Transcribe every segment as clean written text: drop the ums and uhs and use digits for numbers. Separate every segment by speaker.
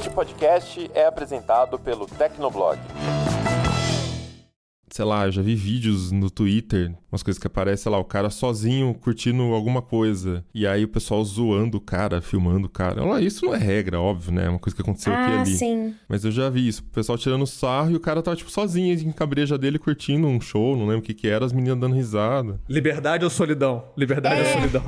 Speaker 1: Este podcast é apresentado pelo Tecnoblog.
Speaker 2: Sei lá, eu já vi vídeos no Twitter, umas coisas que aparecem, sei lá, o cara sozinho curtindo alguma coisa. E aí o pessoal zoando o cara, filmando o cara. Olha lá, isso não é regra, óbvio, né? É uma coisa que aconteceu aqui e ali.
Speaker 3: Sim.
Speaker 2: Mas eu já vi isso, o pessoal tirando sarro e o cara tava, tipo, sozinho em cabreja dele curtindo um show, não lembro o que era, as meninas dando risada.
Speaker 4: Liberdade ou solidão? Liberdade ou solidão?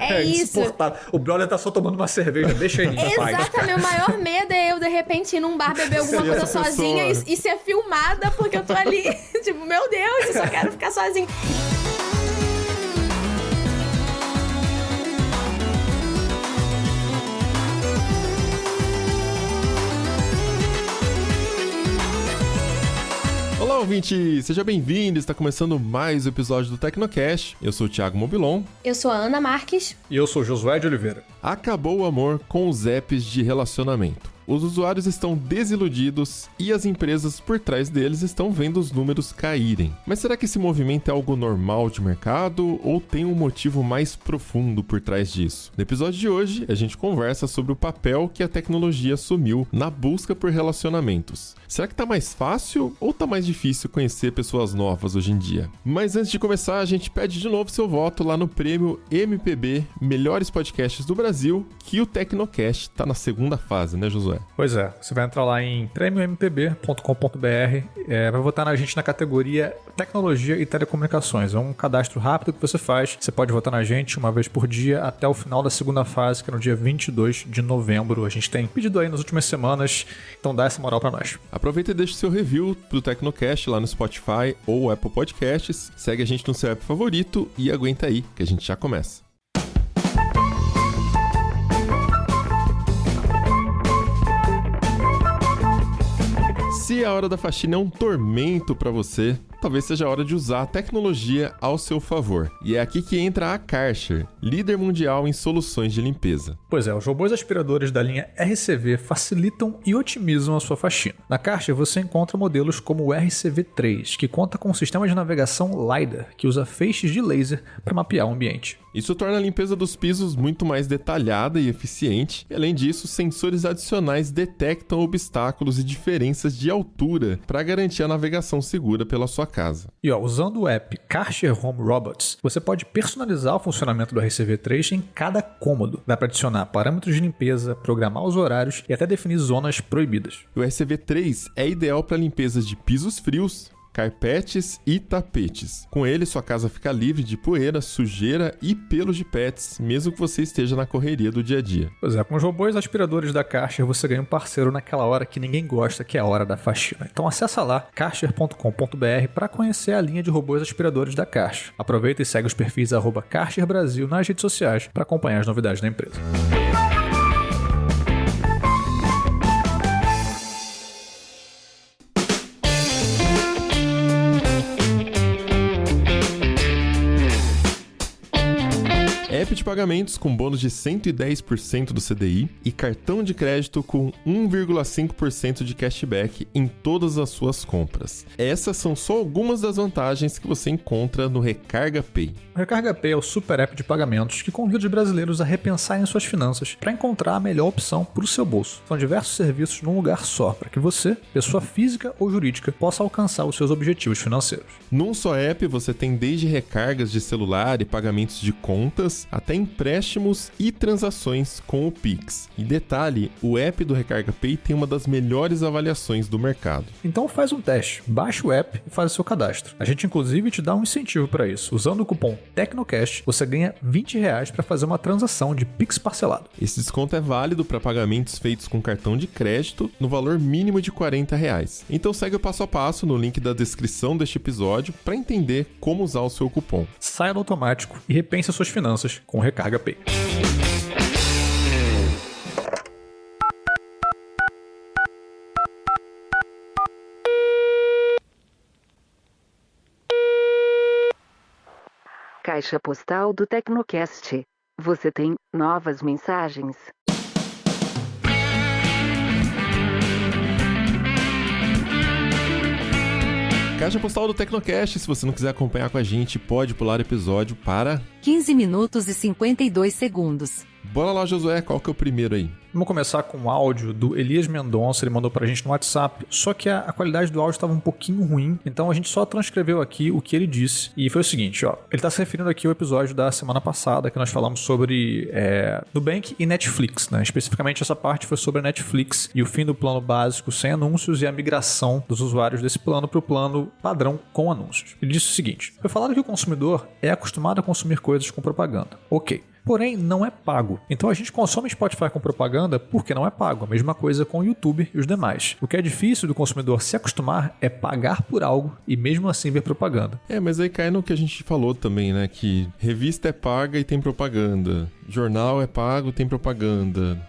Speaker 3: É isso.
Speaker 4: Insuportável. O brother tá só tomando uma cerveja, deixa ele em paz.
Speaker 3: Exatamente, o maior medo é eu, de repente, ir num bar beber alguma coisa sozinha e ser filmada porque eu tô ali. Tipo, meu Deus, eu só quero ficar sozinha.
Speaker 2: Olá, ouvinte! Seja bem-vindo! Está começando mais um episódio do Tecnocast. Eu sou o Thiago Mobilon.
Speaker 3: Eu sou a Ana Marques.
Speaker 4: E eu sou o Josué de Oliveira.
Speaker 2: Acabou o amor com os apps de relacionamento. Os usuários estão desiludidos e as empresas por trás deles estão vendo os números caírem. Mas será que esse movimento é algo normal de mercado ou tem um motivo mais profundo por trás disso? No episódio de hoje, a gente conversa sobre o papel que a tecnologia assumiu na busca por relacionamentos. Será que tá mais fácil ou tá mais difícil conhecer pessoas novas hoje em dia? Mas antes de começar, a gente pede de novo seu voto lá no prêmio MPB Melhores Podcasts do Brasil, que o Tecnocast tá na segunda fase, né, Josué?
Speaker 4: Pois é, você vai entrar lá em prêmiompb.com.br, vai votar na gente na categoria Tecnologia e Telecomunicações. É um cadastro rápido que você faz, você pode votar na gente uma vez por dia até o final da segunda fase, que é no dia 22 de novembro. A gente tem pedido aí nas últimas semanas, então dá essa moral pra nós.
Speaker 2: Aproveita e deixa o seu review pro Tecnocast lá no Spotify ou Apple Podcasts, segue a gente no seu app favorito e aguenta aí, que a gente já começa. Se a hora da faxina é um tormento para você, talvez seja a hora de usar a tecnologia ao seu favor. E é aqui que entra a Karcher, líder mundial em soluções de limpeza.
Speaker 4: Pois é, os robôs aspiradores da linha RCV facilitam e otimizam a sua faxina. Na Karcher você encontra modelos como o RCV3, que conta com um sistema de navegação LiDAR, que usa feixes de laser para mapear o ambiente.
Speaker 2: Isso torna a limpeza dos pisos muito mais detalhada e eficiente, e além disso, sensores adicionais detectam obstáculos e diferenças de altura para garantir a navegação segura pela sua casa.
Speaker 4: E usando o app Karcher Home Robots, você pode personalizar o funcionamento do RCV3 em cada cômodo. Dá para adicionar parâmetros de limpeza, programar os horários e até definir zonas proibidas.
Speaker 2: O RCV3 é ideal para limpezas de pisos frios, carpetes e tapetes. Com ele, sua casa fica livre de poeira, sujeira e pelos de pets, mesmo que você esteja na correria do dia a dia.
Speaker 4: Pois é, com os robôs aspiradores da Karcher, você ganha um parceiro naquela hora que ninguém gosta, que é a hora da faxina. Então acessa lá, karcher.com.br, para conhecer a linha de robôs aspiradores da Karcher. Aproveita e segue os perfis @KarcherBrasil nas redes sociais para acompanhar as novidades da empresa.
Speaker 2: App de pagamentos com bônus de 110% do CDI e cartão de crédito com 1,5% de cashback em todas as suas compras. Essas são só algumas das vantagens que você encontra no Recarga Pay.
Speaker 4: O Recarga Pay é o super app de pagamentos que convida os brasileiros a repensarem suas finanças para encontrar a melhor opção para o seu bolso. São diversos serviços num lugar só para que você, pessoa física ou jurídica, possa alcançar os seus objetivos financeiros.
Speaker 2: Num só app você tem desde recargas de celular e pagamentos de contas, até empréstimos e transações com o Pix. E detalhe, o app do Recarga Pay tem uma das melhores avaliações do mercado.
Speaker 4: Então faz um teste, baixa o app e faz o seu cadastro. A gente inclusive te dá um incentivo para isso. Usando o cupom TECNOCAST, você ganha R$20 para fazer uma transação de Pix parcelado.
Speaker 2: Esse desconto é válido para pagamentos feitos com cartão de crédito no valor mínimo de R$40. Então segue o passo a passo no link da descrição deste episódio para entender como usar o seu cupom.
Speaker 4: Saia no automático e repense suas finanças com o Recarga Pay.
Speaker 5: Caixa postal do Tecnocast. Você tem novas mensagens?
Speaker 2: Caixa postal do Tecnocast, se você não quiser acompanhar com a gente, pode pular o episódio para
Speaker 6: 15 minutos e 52 segundos.
Speaker 2: Bora lá, Josué, qual que é o primeiro aí?
Speaker 4: Vamos começar com o áudio do Elias Mendonça, ele mandou pra gente no WhatsApp, só que a qualidade do áudio estava um pouquinho ruim, então a gente só transcreveu aqui o que ele disse, e foi o seguinte, ó, ele tá se referindo aqui ao episódio da semana passada, que nós falamos sobre Nubank e Netflix, né? Especificamente essa parte foi sobre a Netflix e o fim do plano básico sem anúncios e a migração dos usuários desse plano para o plano padrão com anúncios. Ele disse o seguinte, foi falado que o consumidor é acostumado a consumir coisas com propaganda. Ok. Porém, não é pago. Então a gente consome Spotify com propaganda porque não é pago. A mesma coisa com o YouTube e os demais. O que é difícil do consumidor se acostumar é pagar por algo e mesmo assim ver propaganda.
Speaker 2: Mas aí cai no que a gente falou também, né? Que revista é paga e tem propaganda. Jornal é pago e tem propaganda.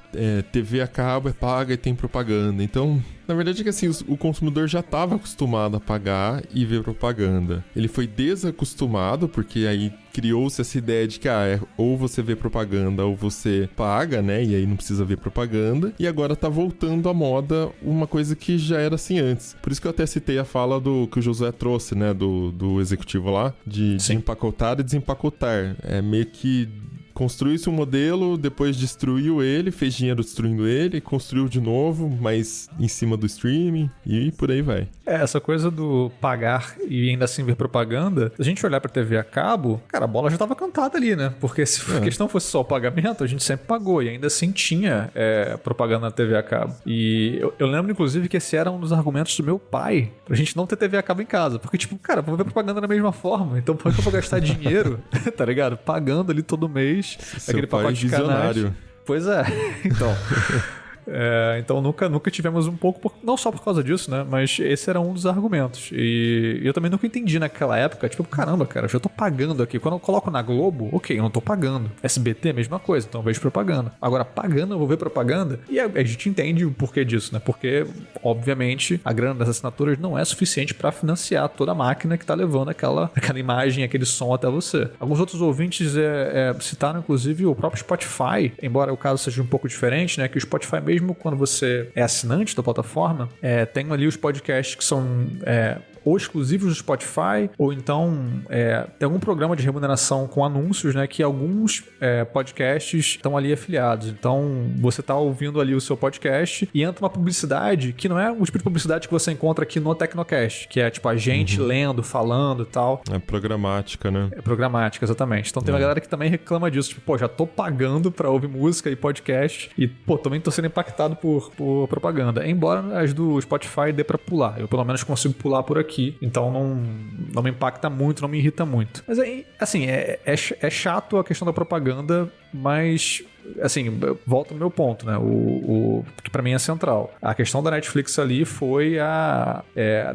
Speaker 2: TV a cabo é paga e tem propaganda. Então, na verdade é que assim, o consumidor já estava acostumado a pagar e ver propaganda. Ele foi desacostumado porque aí criou-se essa ideia de que ou você vê propaganda ou você paga, né? E aí não precisa ver propaganda. E agora tá voltando à moda uma coisa que já era assim antes. Por isso que eu até citei a fala que o Josué trouxe, né? Do executivo lá, de empacotar e desempacotar. É meio que construiu-se um modelo, depois destruiu ele, fez dinheiro destruindo ele, construiu de novo, mas em cima do streaming e por aí vai.
Speaker 4: Essa coisa do pagar e ainda assim ver propaganda, se a gente olhar pra TV a cabo, cara, a bola já tava cantada ali, né? Porque se a questão fosse só o pagamento, a gente sempre pagou e ainda assim tinha propaganda na TV a cabo. E eu lembro, inclusive, que esse era um dos argumentos do meu pai pra gente não ter TV a cabo em casa. Porque, tipo, cara, vou ver propaganda da mesma forma, então por que eu vou gastar dinheiro, tá ligado? Pagando ali todo mês aquele pacote de canais. Pois é, então... Então nunca tivemos um pouco, não só por causa disso, né? Mas esse era um dos argumentos. E eu também nunca entendi naquela época, tipo, caramba, cara, eu já tô pagando aqui. Quando eu coloco na Globo, ok, eu não tô pagando. SBT, mesma coisa, então eu vejo propaganda. Agora, pagando, eu vou ver propaganda. E a gente entende o porquê disso, né? Porque, obviamente, a grana das assinaturas não é suficiente pra financiar toda a máquina que tá levando aquela imagem, aquele som até você. Alguns outros ouvintes citaram, inclusive, o próprio Spotify, embora o caso seja um pouco diferente, né? Que o Spotify mesmo quando você é assinante da plataforma, tem ali os podcasts que são ou exclusivos do Spotify, ou então tem algum programa de remuneração com anúncios, né, que alguns podcasts estão ali afiliados. Então, você está ouvindo ali o seu podcast e entra uma publicidade que não é o tipo de publicidade que você encontra aqui no Tecnocast, que é tipo a gente lendo, falando e tal.
Speaker 2: É programática, né?
Speaker 4: É programática, exatamente. Então tem uma galera que também reclama disso, tipo, já tô pagando pra ouvir música e podcast e, também tô sendo impactado por propaganda. Embora as do Spotify dê pra pular. Eu pelo menos consigo pular por aqui, então não me impacta muito, não me irrita muito. Mas aí, assim, é chato a questão da propaganda, mas... assim, volta no meu ponto, né? O que pra mim é central. A questão da Netflix ali foi a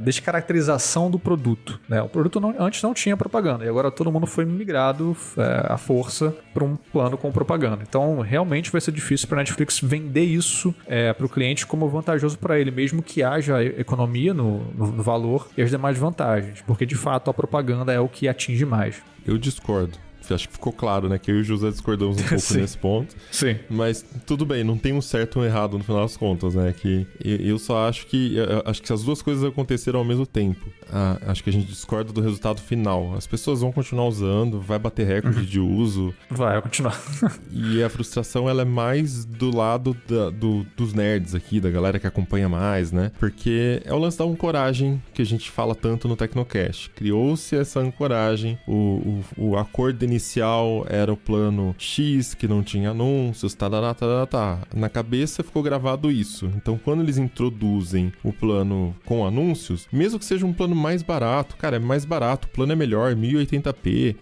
Speaker 4: descaracterização do produto, né? O produto antes não tinha propaganda e agora todo mundo foi migrado à força para um plano com propaganda. Então, realmente vai ser difícil pra Netflix vender isso pro cliente como vantajoso para ele, mesmo que haja economia no valor e as demais vantagens, porque de fato a propaganda é o que atinge mais.
Speaker 2: Eu discordo. Acho que ficou claro, né? Que eu e o José discordamos um pouco nesse ponto.
Speaker 4: Sim.
Speaker 2: Mas tudo bem, não tem um certo ou um errado no final das contas, né? Que eu só acho que as duas coisas aconteceram ao mesmo tempo. Acho que a gente discorda do resultado final. As pessoas vão continuar usando, vai bater recorde de uso.
Speaker 4: Vai continuar.
Speaker 2: E a frustração, ela é mais do lado dos nerds aqui, da galera que acompanha mais, né? Porque é o lance da ancoragem que a gente fala tanto no Tecnocast. Criou-se essa ancoragem, o acordo inicial era o plano X, que não tinha anúncios, Na cabeça ficou gravado isso. Então, quando eles introduzem o plano com anúncios, mesmo que seja um plano mais barato, cara, é mais barato, o plano é melhor, 1080p,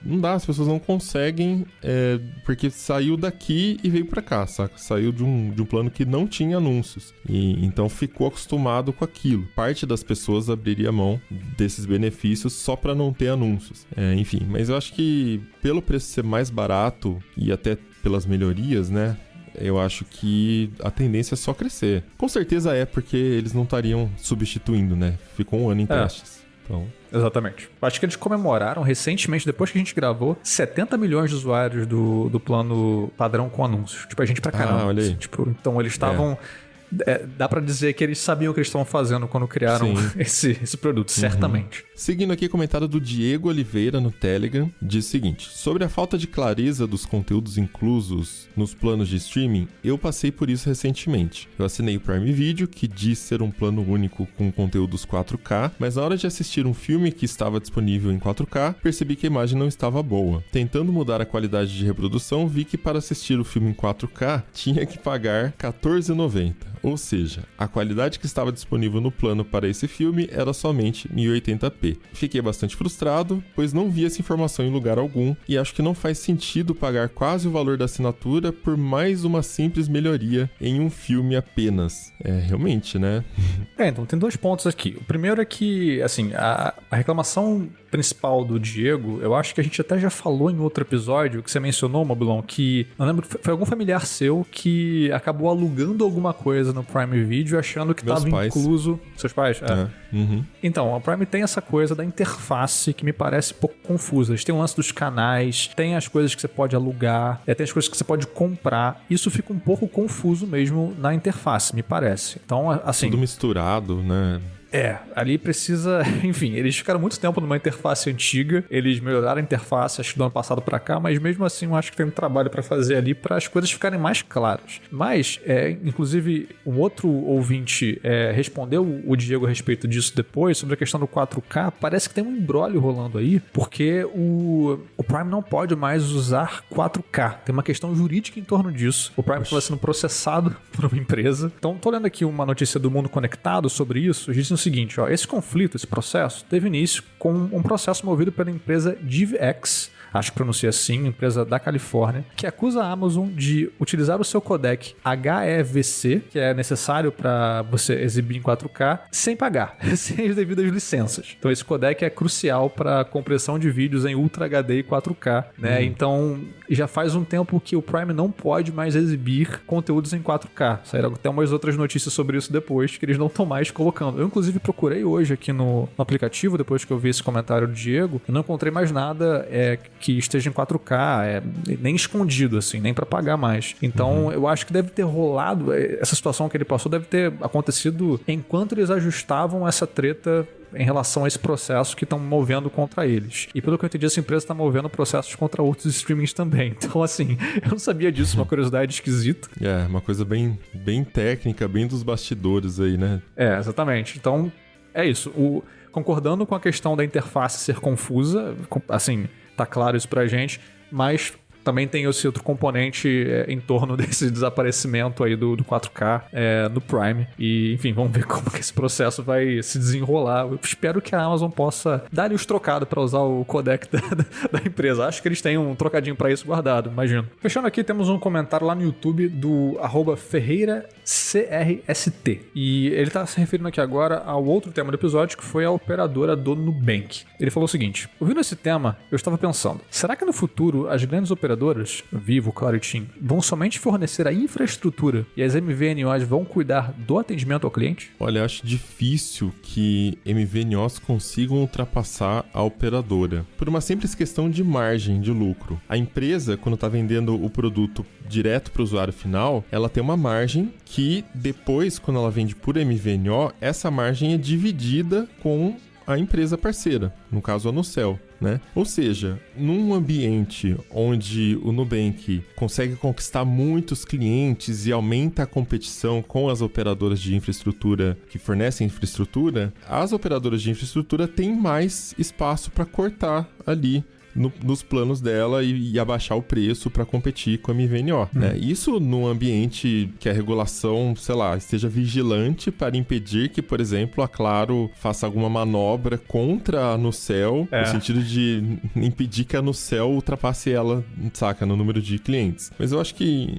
Speaker 2: não dá, as pessoas não conseguem, porque saiu daqui e veio pra cá, saca? Saiu de um plano que não tinha anúncios. E então ficou acostumado com aquilo. Parte das pessoas abriria mão desses benefícios só pra não ter anúncios. Enfim, mas eu acho que pelo preço ser mais barato e até pelas melhorias, né? Eu acho que a tendência é só crescer. Com certeza porque eles não estariam substituindo, né? Ficou um ano em testes. Então...
Speaker 4: Exatamente. Acho que eles comemoraram recentemente, depois que a gente gravou, 70 milhões de usuários do plano padrão com anúncios. Tipo, a gente pra caramba.
Speaker 2: Olha aí.
Speaker 4: Assim, tipo, então eles estavam... dá pra dizer que eles sabiam o que eles estavam fazendo quando criaram esse produto, certamente.
Speaker 2: Seguindo aqui, comentário do Diego Oliveira no Telegram, diz o seguinte: sobre a falta de clareza dos conteúdos inclusos nos planos de streaming, eu passei por isso recentemente. Eu assinei o Prime Video, que diz ser um plano único com conteúdos 4K, mas na hora de assistir um filme que estava disponível em 4K, percebi que a imagem não estava boa. Tentando mudar a qualidade de reprodução, vi que para assistir o filme em 4K, tinha que pagar R$14,90. Ou seja, a qualidade que estava disponível no plano para esse filme era somente 1080p. Fiquei bastante frustrado, pois não vi essa informação em lugar algum e acho que não faz sentido pagar quase o valor da assinatura por mais uma simples melhoria em um filme apenas. Realmente, né?
Speaker 4: Então tem 2 pontos aqui. O primeiro é que, assim, a reclamação principal do Diego, eu acho que a gente até já falou em outro episódio, que você mencionou, Mobilon, que, não lembro, foi algum familiar seu que acabou alugando alguma coisa no Prime Video achando que estava incluso... Seus pais? Então, a Prime tem essa coisa da interface que me parece um pouco confusa. Eles têm o lance dos canais, tem as coisas que você pode alugar, tem as coisas que você pode comprar. Isso fica um pouco confuso mesmo na interface, me parece. Então, assim...
Speaker 2: Tudo misturado, né?
Speaker 4: Ali precisa... Enfim, eles ficaram muito tempo numa interface antiga, eles melhoraram a interface, acho que do ano passado pra cá, mas mesmo assim eu acho que tem um trabalho pra fazer ali para as coisas ficarem mais claras. Mas, inclusive, um outro ouvinte respondeu o Diego a respeito disso depois, sobre a questão do 4K. Parece que tem um imbróglio rolando aí, porque o Prime não pode mais usar 4K. Tem uma questão jurídica em torno disso. O Prime estava sendo processado por uma empresa. Então, tô lendo aqui uma notícia do Mundo Conectado sobre isso. Eles dizem o seguinte, esse conflito, esse processo, teve início com um processo movido pela empresa DivX, acho que pronuncia assim, empresa da Califórnia, que acusa a Amazon de utilizar o seu codec HEVC, que é necessário para você exibir em 4K, sem pagar, sem as devidas licenças. Então esse codec é crucial para a compressão de vídeos em Ultra HD e 4K, né? Então já faz um tempo que o Prime não pode mais exibir conteúdos em 4K. Saíram até umas outras notícias sobre isso depois, que eles não estão mais colocando. Eu inclusive procurei hoje aqui no aplicativo, depois que eu vi esse comentário do Diego, eu não encontrei mais nada que esteja em 4K, nem escondido, assim, nem para pagar mais. Então, eu acho que deve ter rolado, essa situação que ele passou deve ter acontecido enquanto eles ajustavam essa treta em relação a esse processo que estão movendo contra eles. E pelo que eu entendi, essa empresa está movendo processos contra outros streamings também. Então, assim, eu não sabia disso, uma curiosidade esquisita.
Speaker 2: Uma coisa bem técnica, bem dos bastidores aí, né?
Speaker 4: Exatamente. Então, é isso. Concordando com a questão da interface ser confusa, assim, tá claro isso pra gente, mas também tem esse outro componente em torno desse desaparecimento aí do 4K no Prime. E, enfim, vamos ver como que esse processo vai se desenrolar. Eu espero que a Amazon possa dar-lhe os trocados para usar o codec da empresa. Acho que eles têm um trocadinho para isso guardado, imagino. Fechando aqui, temos um comentário lá no YouTube do @FerreiraCRST. E ele tá se referindo aqui agora ao outro tema do episódio, que foi a operadora do Nubank. Ele falou o seguinte: ouvindo esse tema, eu estava pensando, será que no futuro as grandes operadoras, Vivo, Claro e TIM, vão somente fornecer a infraestrutura e as MVNOs vão cuidar do atendimento ao cliente?
Speaker 2: Olha, eu acho difícil que MVNOs consigam ultrapassar a operadora, por uma simples questão de margem de lucro. A empresa, quando está vendendo o produto direto para o usuário final, ela tem uma margem que depois, quando ela vende por MVNO, essa margem é dividida com a empresa parceira, no caso a Nucel, né? Ou seja, num ambiente onde o Nubank consegue conquistar muitos clientes e aumenta a competição com as operadoras de infraestrutura que fornecem infraestrutura, as operadoras de infraestrutura têm mais espaço para cortar ali nos planos dela e abaixar o preço para competir com a MVNO, né? Isso num ambiente que a regulação, sei lá, esteja vigilante para impedir que, por exemplo, a Claro faça alguma manobra contra a Nucel, no sentido de impedir que a Nucel ultrapasse ela, saca, no número de clientes. Mas eu acho que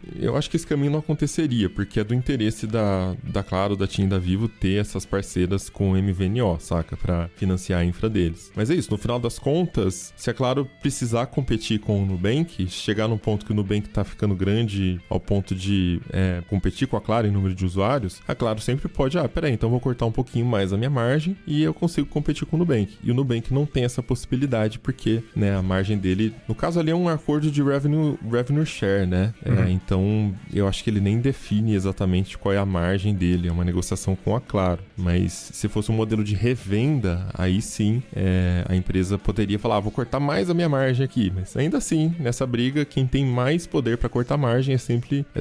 Speaker 2: esse caminho não aconteceria, porque é do interesse da Claro, da TIM e da Vivo ter essas parceiras com MVNO, saca, para financiar a infra deles. Mas é isso, no final das contas, se a Claro precisar competir com o Nubank, chegar num ponto que o Nubank tá ficando grande ao ponto de competir com a Claro em número de usuários, a Claro sempre pode, peraí, então eu vou cortar um pouquinho mais a minha margem e eu consigo competir com o Nubank. E o Nubank não tem essa possibilidade porque, né, a margem dele, no caso ali é um acordo de revenue share, né? Então eu acho que ele nem define exatamente qual é a margem dele, é uma negociação com a Claro. Mas se fosse um modelo de revenda, aí sim a empresa poderia falar, vou cortar mais a minha margem aqui. Mas ainda assim, nessa briga, quem tem mais poder para cortar margem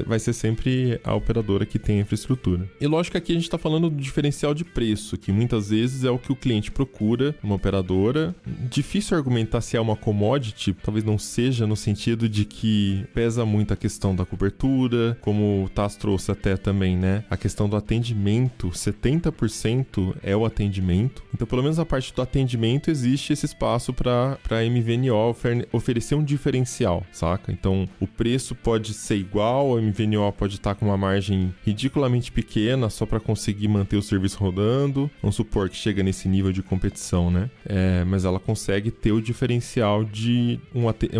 Speaker 2: vai ser sempre a operadora que tem a infraestrutura. E lógico que aqui a gente está falando do diferencial de preço, que muitas vezes é o que o cliente procura, uma operadora. Difícil argumentar se é uma commodity, talvez não seja no sentido de que pesa muito a questão da cobertura, como o Taz trouxe até também, né? A questão do atendimento, 70% é o atendimento. Então, pelo menos a parte do atendimento existe esse espaço para a MVNO oferecer um diferencial, saca? Então, o preço pode ser igual, a MVNO pode estar com uma margem ridiculamente pequena só para conseguir manter o serviço rodando. Vamos supor que chega nesse nível de competição, né? Mas ela consegue ter o diferencial de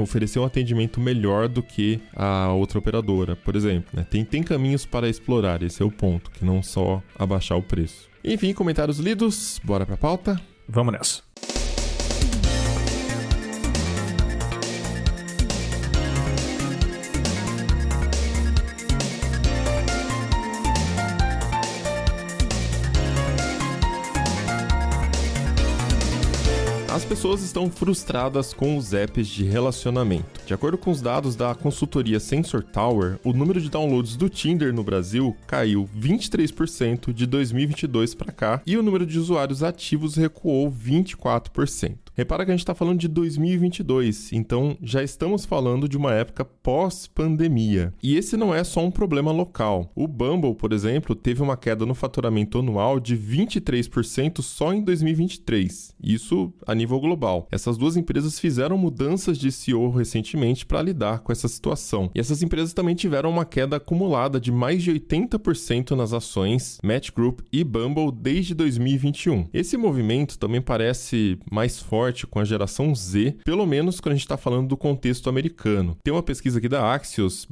Speaker 2: oferecer um atendimento melhor do que a outra operadora, por exemplo, né? Tem caminhos para explorar, esse é o ponto, que não só abaixar o preço. Enfim, comentários lidos, bora pra pauta?
Speaker 4: Vamos nessa.
Speaker 2: As pessoas estão frustradas com os apps de relacionamento. De acordo com os dados da consultoria Sensor Tower, o número de downloads do Tinder no Brasil caiu 23% de 2022 para cá e o número de usuários ativos recuou 24%. Repara que a gente está falando de 2022, então já estamos falando de uma época pós-pandemia. E esse não é só um problema local. O Bumble, por exemplo, teve uma queda no faturamento anual de 23% só em 2023. Isso a nível global. Essas duas empresas fizeram mudanças de CEO recentemente para lidar com essa situação. E essas empresas também tiveram uma queda acumulada de mais de 80% nas ações Match Group e Bumble desde 2021. Esse movimento também parece mais forte com a geração Z, pelo menos quando a gente está falando do contexto americano. Tem uma pesquisa aqui da Axios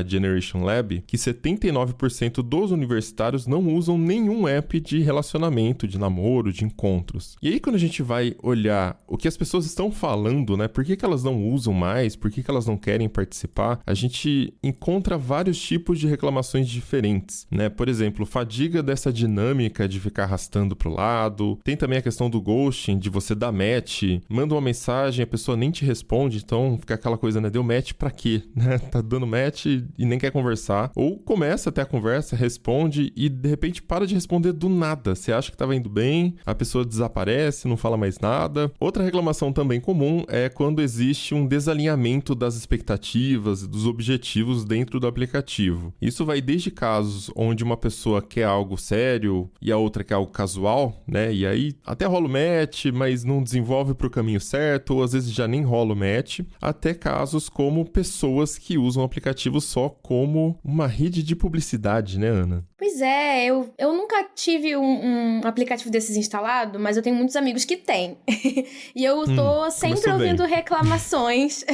Speaker 2: /Generation Lab que 79% dos universitários não usam nenhum app de relacionamento, de namoro, de encontros. E aí quando a gente vai olhar o que as pessoas estão falando, né? Por que elas não usam mais? Por que elas não querem participar? A gente encontra vários tipos de reclamações diferentes, né? Por exemplo, fadiga dessa dinâmica de ficar arrastando pro lado. Tem também a questão do ghosting, de você dar match, manda uma mensagem, a pessoa nem te responde, então fica aquela coisa, né? Deu match pra quê? Né? Tá dando match e nem quer conversar. Ou começa até a conversa, responde e de repente para de responder do nada. Você acha que tava indo bem, a pessoa desaparece, não fala mais nada. Outra reclamação também comum é quando existe um desalinhamento das expectativas e dos objetivos dentro do aplicativo. Isso vai desde casos onde uma pessoa quer algo sério e a outra quer algo casual, né? E aí até rola o match, mas não desenvolve pro caminho certo, ou às vezes já nem rola o match, até casos como pessoas que usam o aplicativo só como uma rede de publicidade, né, Ana?
Speaker 3: Pois é, eu nunca tive um aplicativo desses instalado, mas eu tenho muitos amigos que têm. E eu tô sempre ouvindo reclamações.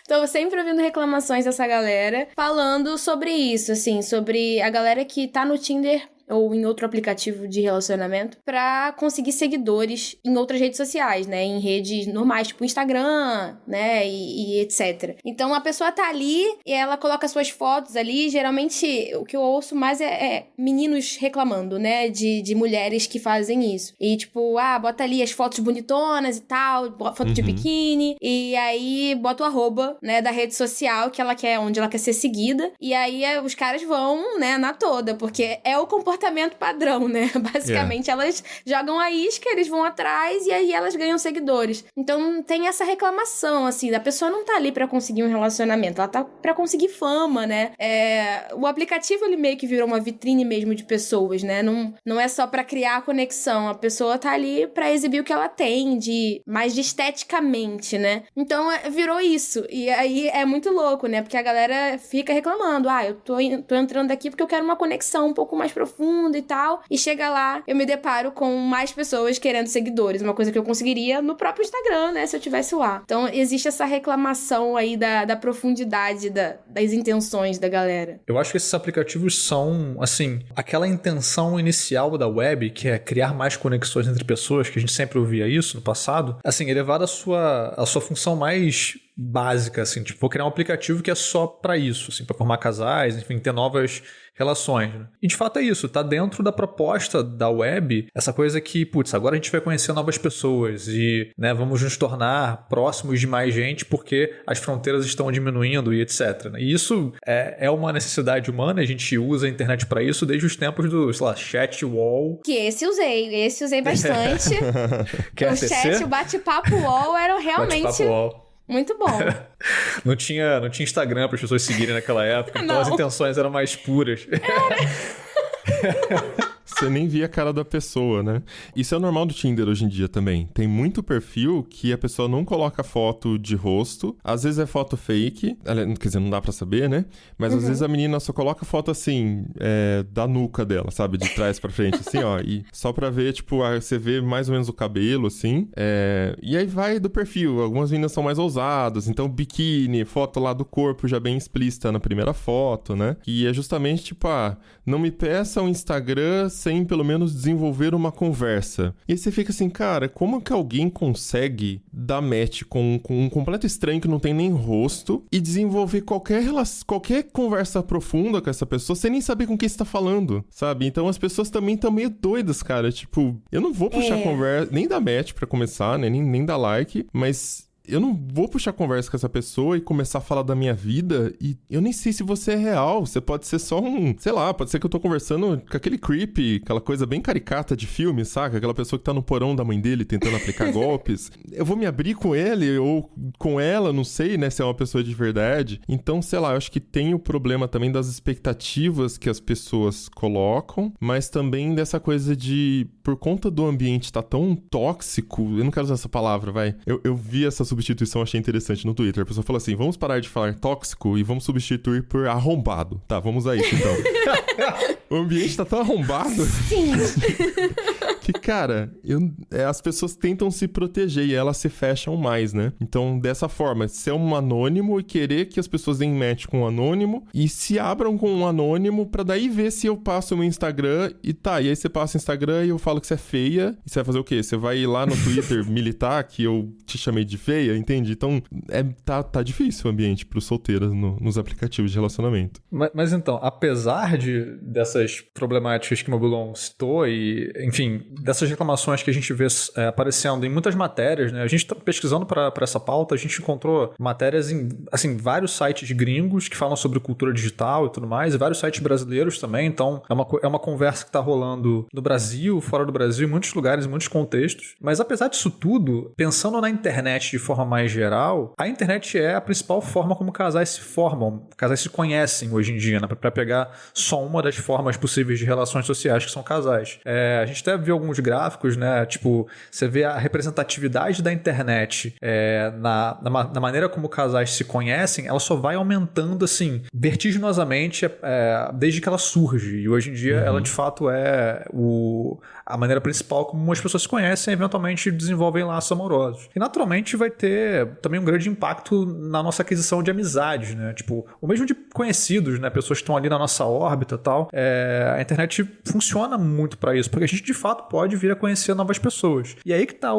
Speaker 3: Tô sempre ouvindo reclamações dessa galera falando sobre isso, assim, sobre a galera que tá no Tinder ou em outro aplicativo de relacionamento, pra conseguir seguidores em outras redes sociais, né? Em redes normais, tipo Instagram, né? E etc. Então, a pessoa tá ali e ela coloca suas fotos ali. Geralmente, o que eu ouço mais é meninos reclamando, né? De mulheres que fazem isso. E, tipo, bota ali as fotos bonitonas e tal, foto de biquíni. E aí, bota o arroba, né? Da rede social que ela quer, onde ela quer ser seguida. E aí, os caras vão, né? Na toda, porque é o comportamento padrão, né? Basicamente, elas jogam a isca, eles vão atrás e aí elas ganham seguidores. Então, tem essa reclamação, assim, da pessoa não tá ali pra conseguir um relacionamento, ela tá pra conseguir fama, né? O aplicativo, ele meio que virou uma vitrine mesmo de pessoas, né? Não é só pra criar a conexão, a pessoa tá ali pra exibir o que ela tem, mais de esteticamente, né? Então, virou isso. E aí, é muito louco, né? Porque a galera fica reclamando, eu tô entrando aqui porque eu quero uma conexão um pouco mais profunda, mundo e tal. E chega lá, eu me deparo com mais pessoas querendo seguidores. Uma coisa que eu conseguiria no próprio Instagram, né? Se eu tivesse lá. Então, existe essa reclamação aí da profundidade das intenções da galera.
Speaker 4: Eu acho que esses aplicativos são, assim, aquela intenção inicial da web, que é criar mais conexões entre pessoas, que a gente sempre ouvia isso no passado, assim, elevado à sua função mais básica, assim, tipo, vou criar um aplicativo que é só pra isso, assim, pra formar casais, enfim, ter novas relações, né? E de fato é isso, tá dentro da proposta da web, essa coisa que, putz, agora a gente vai conhecer novas pessoas e, né, vamos nos tornar próximos de mais gente porque as fronteiras estão diminuindo e etc, né? E isso é uma necessidade humana, a gente usa a internet pra isso desde os tempos do, sei lá, chat wall.
Speaker 3: Que esse usei bastante.
Speaker 4: Quer
Speaker 3: o chat, o bate-papo wall eram realmente...
Speaker 4: Bate-papo wall.
Speaker 3: Muito bom.
Speaker 4: Não tinha Instagram para as pessoas seguirem naquela época, então as intenções eram mais puras.
Speaker 2: Você nem via a cara da pessoa, né? Isso é normal do Tinder hoje em dia também. Tem muito perfil que a pessoa não coloca foto de rosto. Às vezes é foto fake. Quer dizer, não dá pra saber, né? Mas às vezes a menina só coloca foto assim, da nuca dela, sabe? De trás pra frente, assim, ó. E só pra ver, tipo, você vê mais ou menos o cabelo, assim. E aí vai do perfil. Algumas meninas são mais ousadas. Então, biquíni, foto lá do corpo já bem explícita na primeira foto, né? E é justamente, tipo, não me peça um Instagram sem pelo menos desenvolver uma conversa. E aí você fica assim, cara, como que alguém consegue dar match com um completo estranho que não tem nem rosto e desenvolver qualquer conversa profunda com essa pessoa sem nem saber com quem você tá falando, sabe? Então as pessoas também estão meio doidas, cara. Tipo, eu não vou puxar conversa, nem dar match pra começar, né? Nem dar like, mas... eu não vou puxar conversa com essa pessoa e começar a falar da minha vida e eu nem sei se você é real. Você pode ser só sei lá, pode ser que eu tô conversando com aquele creepy, aquela coisa bem caricata de filme, saca? Aquela pessoa que tá no porão da mãe dele tentando aplicar golpes. Eu vou me abrir com ele ou com ela, não sei, né, se é uma pessoa de verdade. Então, sei lá, eu acho que tem o problema também das expectativas que as pessoas colocam, mas também dessa coisa de, por conta do ambiente tá tão tóxico, eu não quero usar essa palavra, vai. Eu vi essa substituição, achei interessante no Twitter. A pessoa falou assim, vamos parar de falar tóxico e vamos substituir por arrombado. Tá, vamos a isso então. O ambiente tá tão arrombado...
Speaker 3: Sim.
Speaker 2: Que, cara, as pessoas tentam se proteger e elas se fecham mais, né? Então, dessa forma, ser um anônimo e querer que as pessoas deem match com um anônimo e se abram com um anônimo pra daí ver se eu passo o meu Instagram e aí você passa o Instagram e eu falo que você é feia e você vai fazer o quê? Você vai ir lá no Twitter militar que eu te chamei de feia, entende? Então, tá difícil o ambiente pros solteiros nos aplicativos de relacionamento.
Speaker 4: Mas então, apesar dessas problemáticas que o Mobilon citou e, enfim, dessas reclamações que a gente vê aparecendo em muitas matérias, né? A gente tá pesquisando para essa pauta, a gente encontrou matérias em, assim, vários sites gringos que falam sobre cultura digital e tudo mais, e vários sites brasileiros também, então é uma conversa que tá rolando no Brasil, fora do Brasil, em muitos lugares, em muitos contextos. Mas apesar disso tudo, pensando na internet de forma mais geral, a internet é a principal forma como casais se formam, casais se conhecem hoje em dia, né? Para pegar só uma das formas possíveis de relações sociais que são casais. A gente até viu alguns gráficos, né? Tipo, você vê a representatividade da internet na maneira como casais se conhecem, ela só vai aumentando, assim, vertiginosamente desde que ela surge. E hoje em dia ela, de fato, é a maneira principal como as pessoas se conhecem e eventualmente desenvolvem laços amorosos. E, naturalmente, vai ter também um grande impacto na nossa aquisição de amizades, né? Tipo, o mesmo de conhecidos, né? Pessoas que estão ali na nossa órbita e tal. A internet funciona muito para isso, porque a gente, de fato, pode vir a conhecer novas pessoas. E aí que tá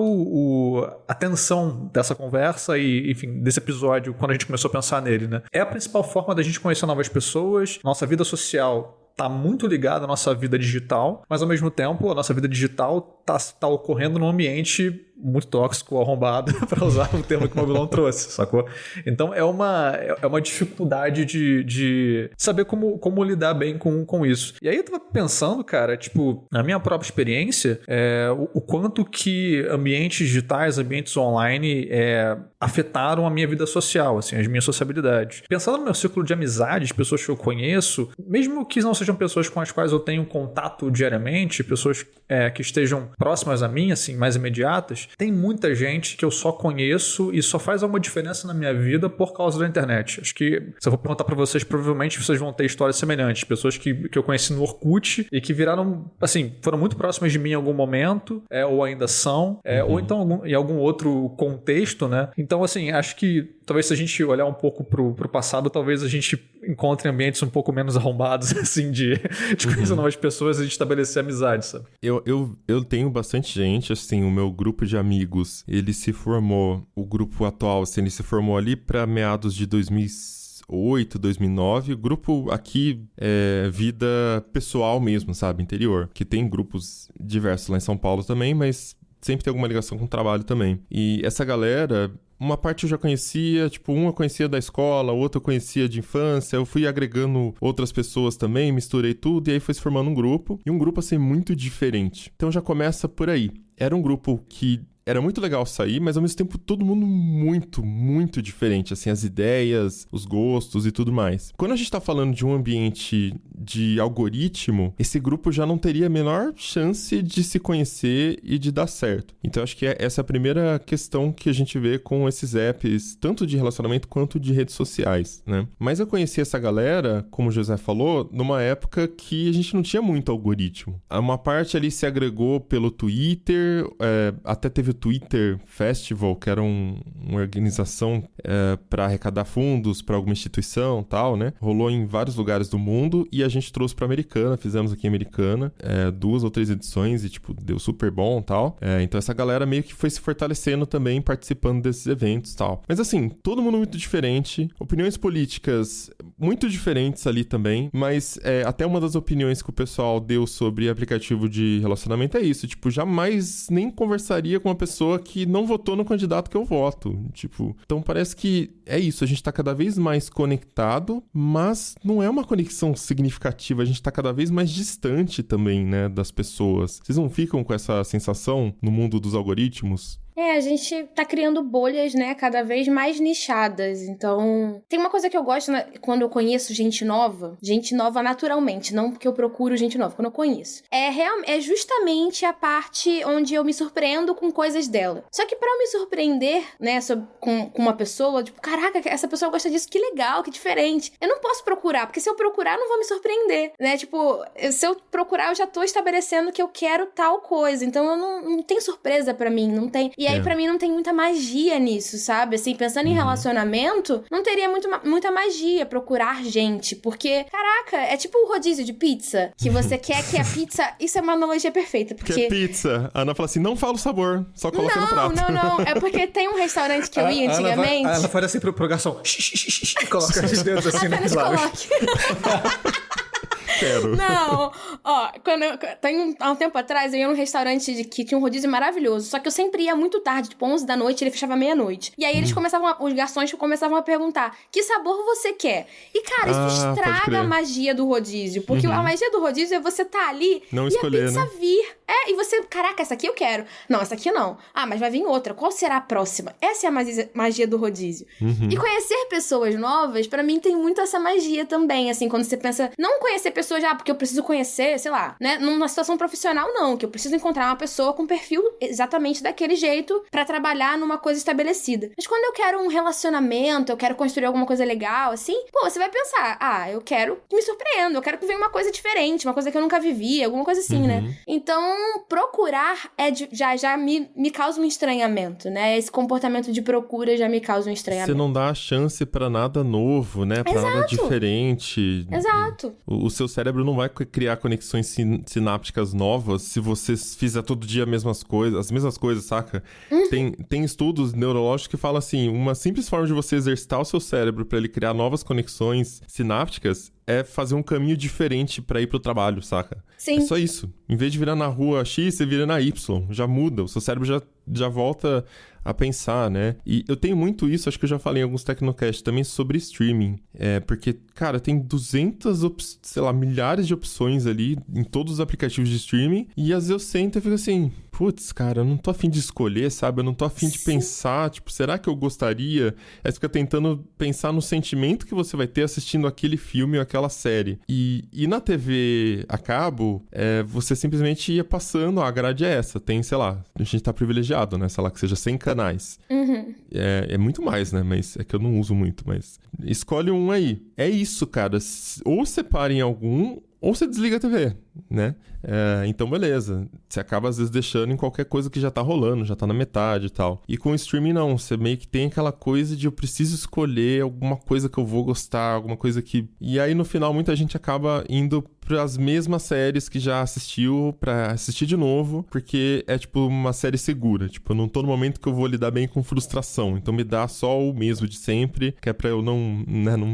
Speaker 4: a tensão dessa conversa e, enfim, desse episódio, quando a gente começou a pensar nele, né? É a principal forma da gente conhecer novas pessoas, nossa vida social tá muito ligada à nossa vida digital, mas ao mesmo tempo a nossa vida digital tá ocorrendo num ambiente muito tóxico, arrombado, para usar o termo que o Mobilon trouxe, sacou? Então é uma dificuldade de saber como lidar bem com isso. E aí eu tava pensando, cara, tipo, na minha própria experiência, o quanto que ambientes digitais, ambientes online afetaram a minha vida social, assim, as minhas sociabilidades. Pensando no meu círculo de amizades, pessoas que eu conheço, mesmo que não sejam pessoas com as quais eu tenho contato diariamente, pessoas que estejam próximas a mim, assim, mais imediatas, tem muita gente que eu só conheço e só faz alguma diferença na minha vida por causa da internet. Acho que, se eu vou perguntar pra vocês, provavelmente vocês vão ter histórias semelhantes. Pessoas que eu conheci no Orkut e que viraram, assim, foram muito próximas de mim em algum momento, ou ainda são, ou então em algum outro contexto, né? Então, assim, acho que talvez se a gente olhar um pouco pro passado, talvez a gente encontre ambientes um pouco menos arrombados, assim, de conhecer novas pessoas e de estabelecer amizade, sabe?
Speaker 2: Eu tenho bastante gente, assim, o meu grupo de amigos, ele se formou, o grupo atual, assim, ele se formou ali para meados de 2008, 2009, o grupo aqui é vida pessoal mesmo, sabe, interior, que tem grupos diversos lá em São Paulo também, mas sempre tem alguma ligação com o trabalho também. E essa galera, uma parte eu já conhecia, tipo, uma eu conhecia da escola, outra eu conhecia de infância, eu fui agregando outras pessoas também, misturei tudo, e aí foi se formando um grupo, e um grupo, assim, muito diferente. Então já começa por aí. Era um grupo que era muito legal sair, mas ao mesmo tempo todo mundo muito, muito diferente, assim, as ideias, os gostos e tudo mais. Quando a gente tá falando de um ambiente de algoritmo, esse grupo já não teria a menor chance de se conhecer e de dar certo. Então acho que essa é a primeira questão que a gente vê com esses apps, tanto de relacionamento quanto de redes sociais, né? Mas eu conheci essa galera, como o José falou, numa época que a gente não tinha muito algoritmo. Uma parte ali se agregou pelo Twitter, até teve o Twitter Festival, que era uma organização para arrecadar fundos para alguma instituição e tal, né? Rolou em vários lugares do mundo e a gente trouxe para Americana, fizemos aqui em Americana, 2 ou 3 edições e, tipo, deu super bom e tal. Então essa galera meio que foi se fortalecendo também, participando desses eventos e tal. Mas assim, todo mundo muito diferente, opiniões políticas muito diferentes ali também, mas até uma das opiniões que o pessoal deu sobre aplicativo de relacionamento é isso, tipo, jamais nem conversaria com uma pessoa que não votou no candidato que eu voto, tipo, então parece que é isso, a gente tá cada vez mais conectado, mas não é uma conexão significativa, a gente tá cada vez mais distante também, né, das pessoas. Vocês não ficam com essa sensação no mundo dos algoritmos?
Speaker 3: A gente tá criando bolhas, né, cada vez mais nichadas. Então, tem uma coisa que eu gosto, né, quando eu conheço gente nova naturalmente, não porque eu procuro gente nova, quando eu conheço. É justamente a parte onde eu me surpreendo com coisas dela. Só que pra eu me surpreender, né, com uma pessoa, tipo, caraca, essa pessoa gosta disso, que legal, que diferente. Eu não posso procurar, porque se eu procurar, eu não vou me surpreender, né? Tipo, se eu procurar, eu já tô estabelecendo que eu quero tal coisa. Então, eu não tem surpresa pra mim, não tem... E aí, pra mim, não tem muita magia nisso, sabe? Assim, pensando em relacionamento, não teria muita magia procurar gente. Porque, caraca, é tipo o rodízio de pizza, que você quer que a pizza... Isso é uma analogia perfeita, porque...
Speaker 2: Que é pizza. A Ana fala assim, não fala o sabor, só coloca no prato.
Speaker 3: Não. É porque tem um restaurante que eu ia antigamente...
Speaker 4: Ela faz assim pro garçom. Coloca os dedos assim no lábios.
Speaker 2: Quero.
Speaker 3: Não, há um tempo atrás eu ia num restaurante que tinha um rodízio maravilhoso, só que eu sempre ia muito tarde, tipo 11 da noite, ele fechava meia-noite. E aí os garçons começavam a perguntar, que sabor você quer? E cara, isso estraga a magia do rodízio, porque a magia do rodízio é você tá ali
Speaker 2: não
Speaker 3: e
Speaker 2: escolher,
Speaker 3: a pizza
Speaker 2: né?
Speaker 3: vir. E você, caraca, essa aqui eu quero. Não, essa aqui não. Ah, mas vai vir outra. Qual será a próxima? Essa é a magia do rodízio. E conhecer pessoas novas, pra mim, tem muito essa magia também, assim, quando você pensa, não conhecer pessoas porque eu preciso conhecer, sei lá, né, numa situação profissional, não, que eu preciso encontrar uma pessoa com perfil exatamente daquele jeito pra trabalhar numa coisa estabelecida. Mas quando eu quero um relacionamento, eu quero construir alguma coisa legal, assim, pô, você vai pensar, eu quero que me surpreenda, eu quero que venha uma coisa diferente, uma coisa que eu nunca vivi, alguma coisa assim, né? Então, procurar já me causa um estranhamento, né? Esse comportamento de procura já me causa um estranhamento.
Speaker 2: Você não dá chance pra nada novo, né? Pra nada diferente.
Speaker 3: Exato.
Speaker 2: O seu cérebro não vai criar conexões sinápticas novas se você fizer todo dia as mesmas coisas, saca? Tem estudos neurológicos que falam assim, uma simples forma de você exercitar o seu cérebro pra ele criar novas conexões sinápticas é fazer um caminho diferente pra ir pro trabalho, saca?
Speaker 3: Sim.
Speaker 2: É só isso. Em vez de virar na rua X, você vira na Y. Já muda. O seu cérebro já volta a pensar, né? E eu tenho muito isso, acho que eu já falei em alguns Tecnocasts também sobre streaming. Porque, cara, tem 200, milhares de opções ali em todos os aplicativos de streaming. E às vezes eu sento e fico assim, putz, cara, eu não tô afim de escolher, sabe? Eu não tô afim de pensar, tipo, será que eu gostaria? Aí você fica tentando pensar no sentimento que você vai ter assistindo aquele filme ou aquela série. E na TV a cabo, você simplesmente ia passando, a grade é essa. Tem, sei lá, a gente tá privilegiado, né? Sei lá, que seja 100 canais.
Speaker 3: Uhum.
Speaker 2: É muito mais, né? Mas é que eu não uso muito, mas... Escolhe um aí. É isso, cara. Ou separem algum... ou você desliga a TV, né? Então, beleza. Você acaba, às vezes, deixando em qualquer coisa que já tá rolando, já tá na metade e tal. E com o streaming, não. Você meio que tem aquela coisa de eu preciso escolher alguma coisa que eu vou gostar, alguma coisa que... E aí, no final, muita gente acaba indo pras mesmas séries que já assistiu pra assistir de novo, porque é, tipo, uma série segura. Tipo, eu não tô no momento que eu vou lidar bem com frustração. Então, me dá só o mesmo de sempre, que é pra eu não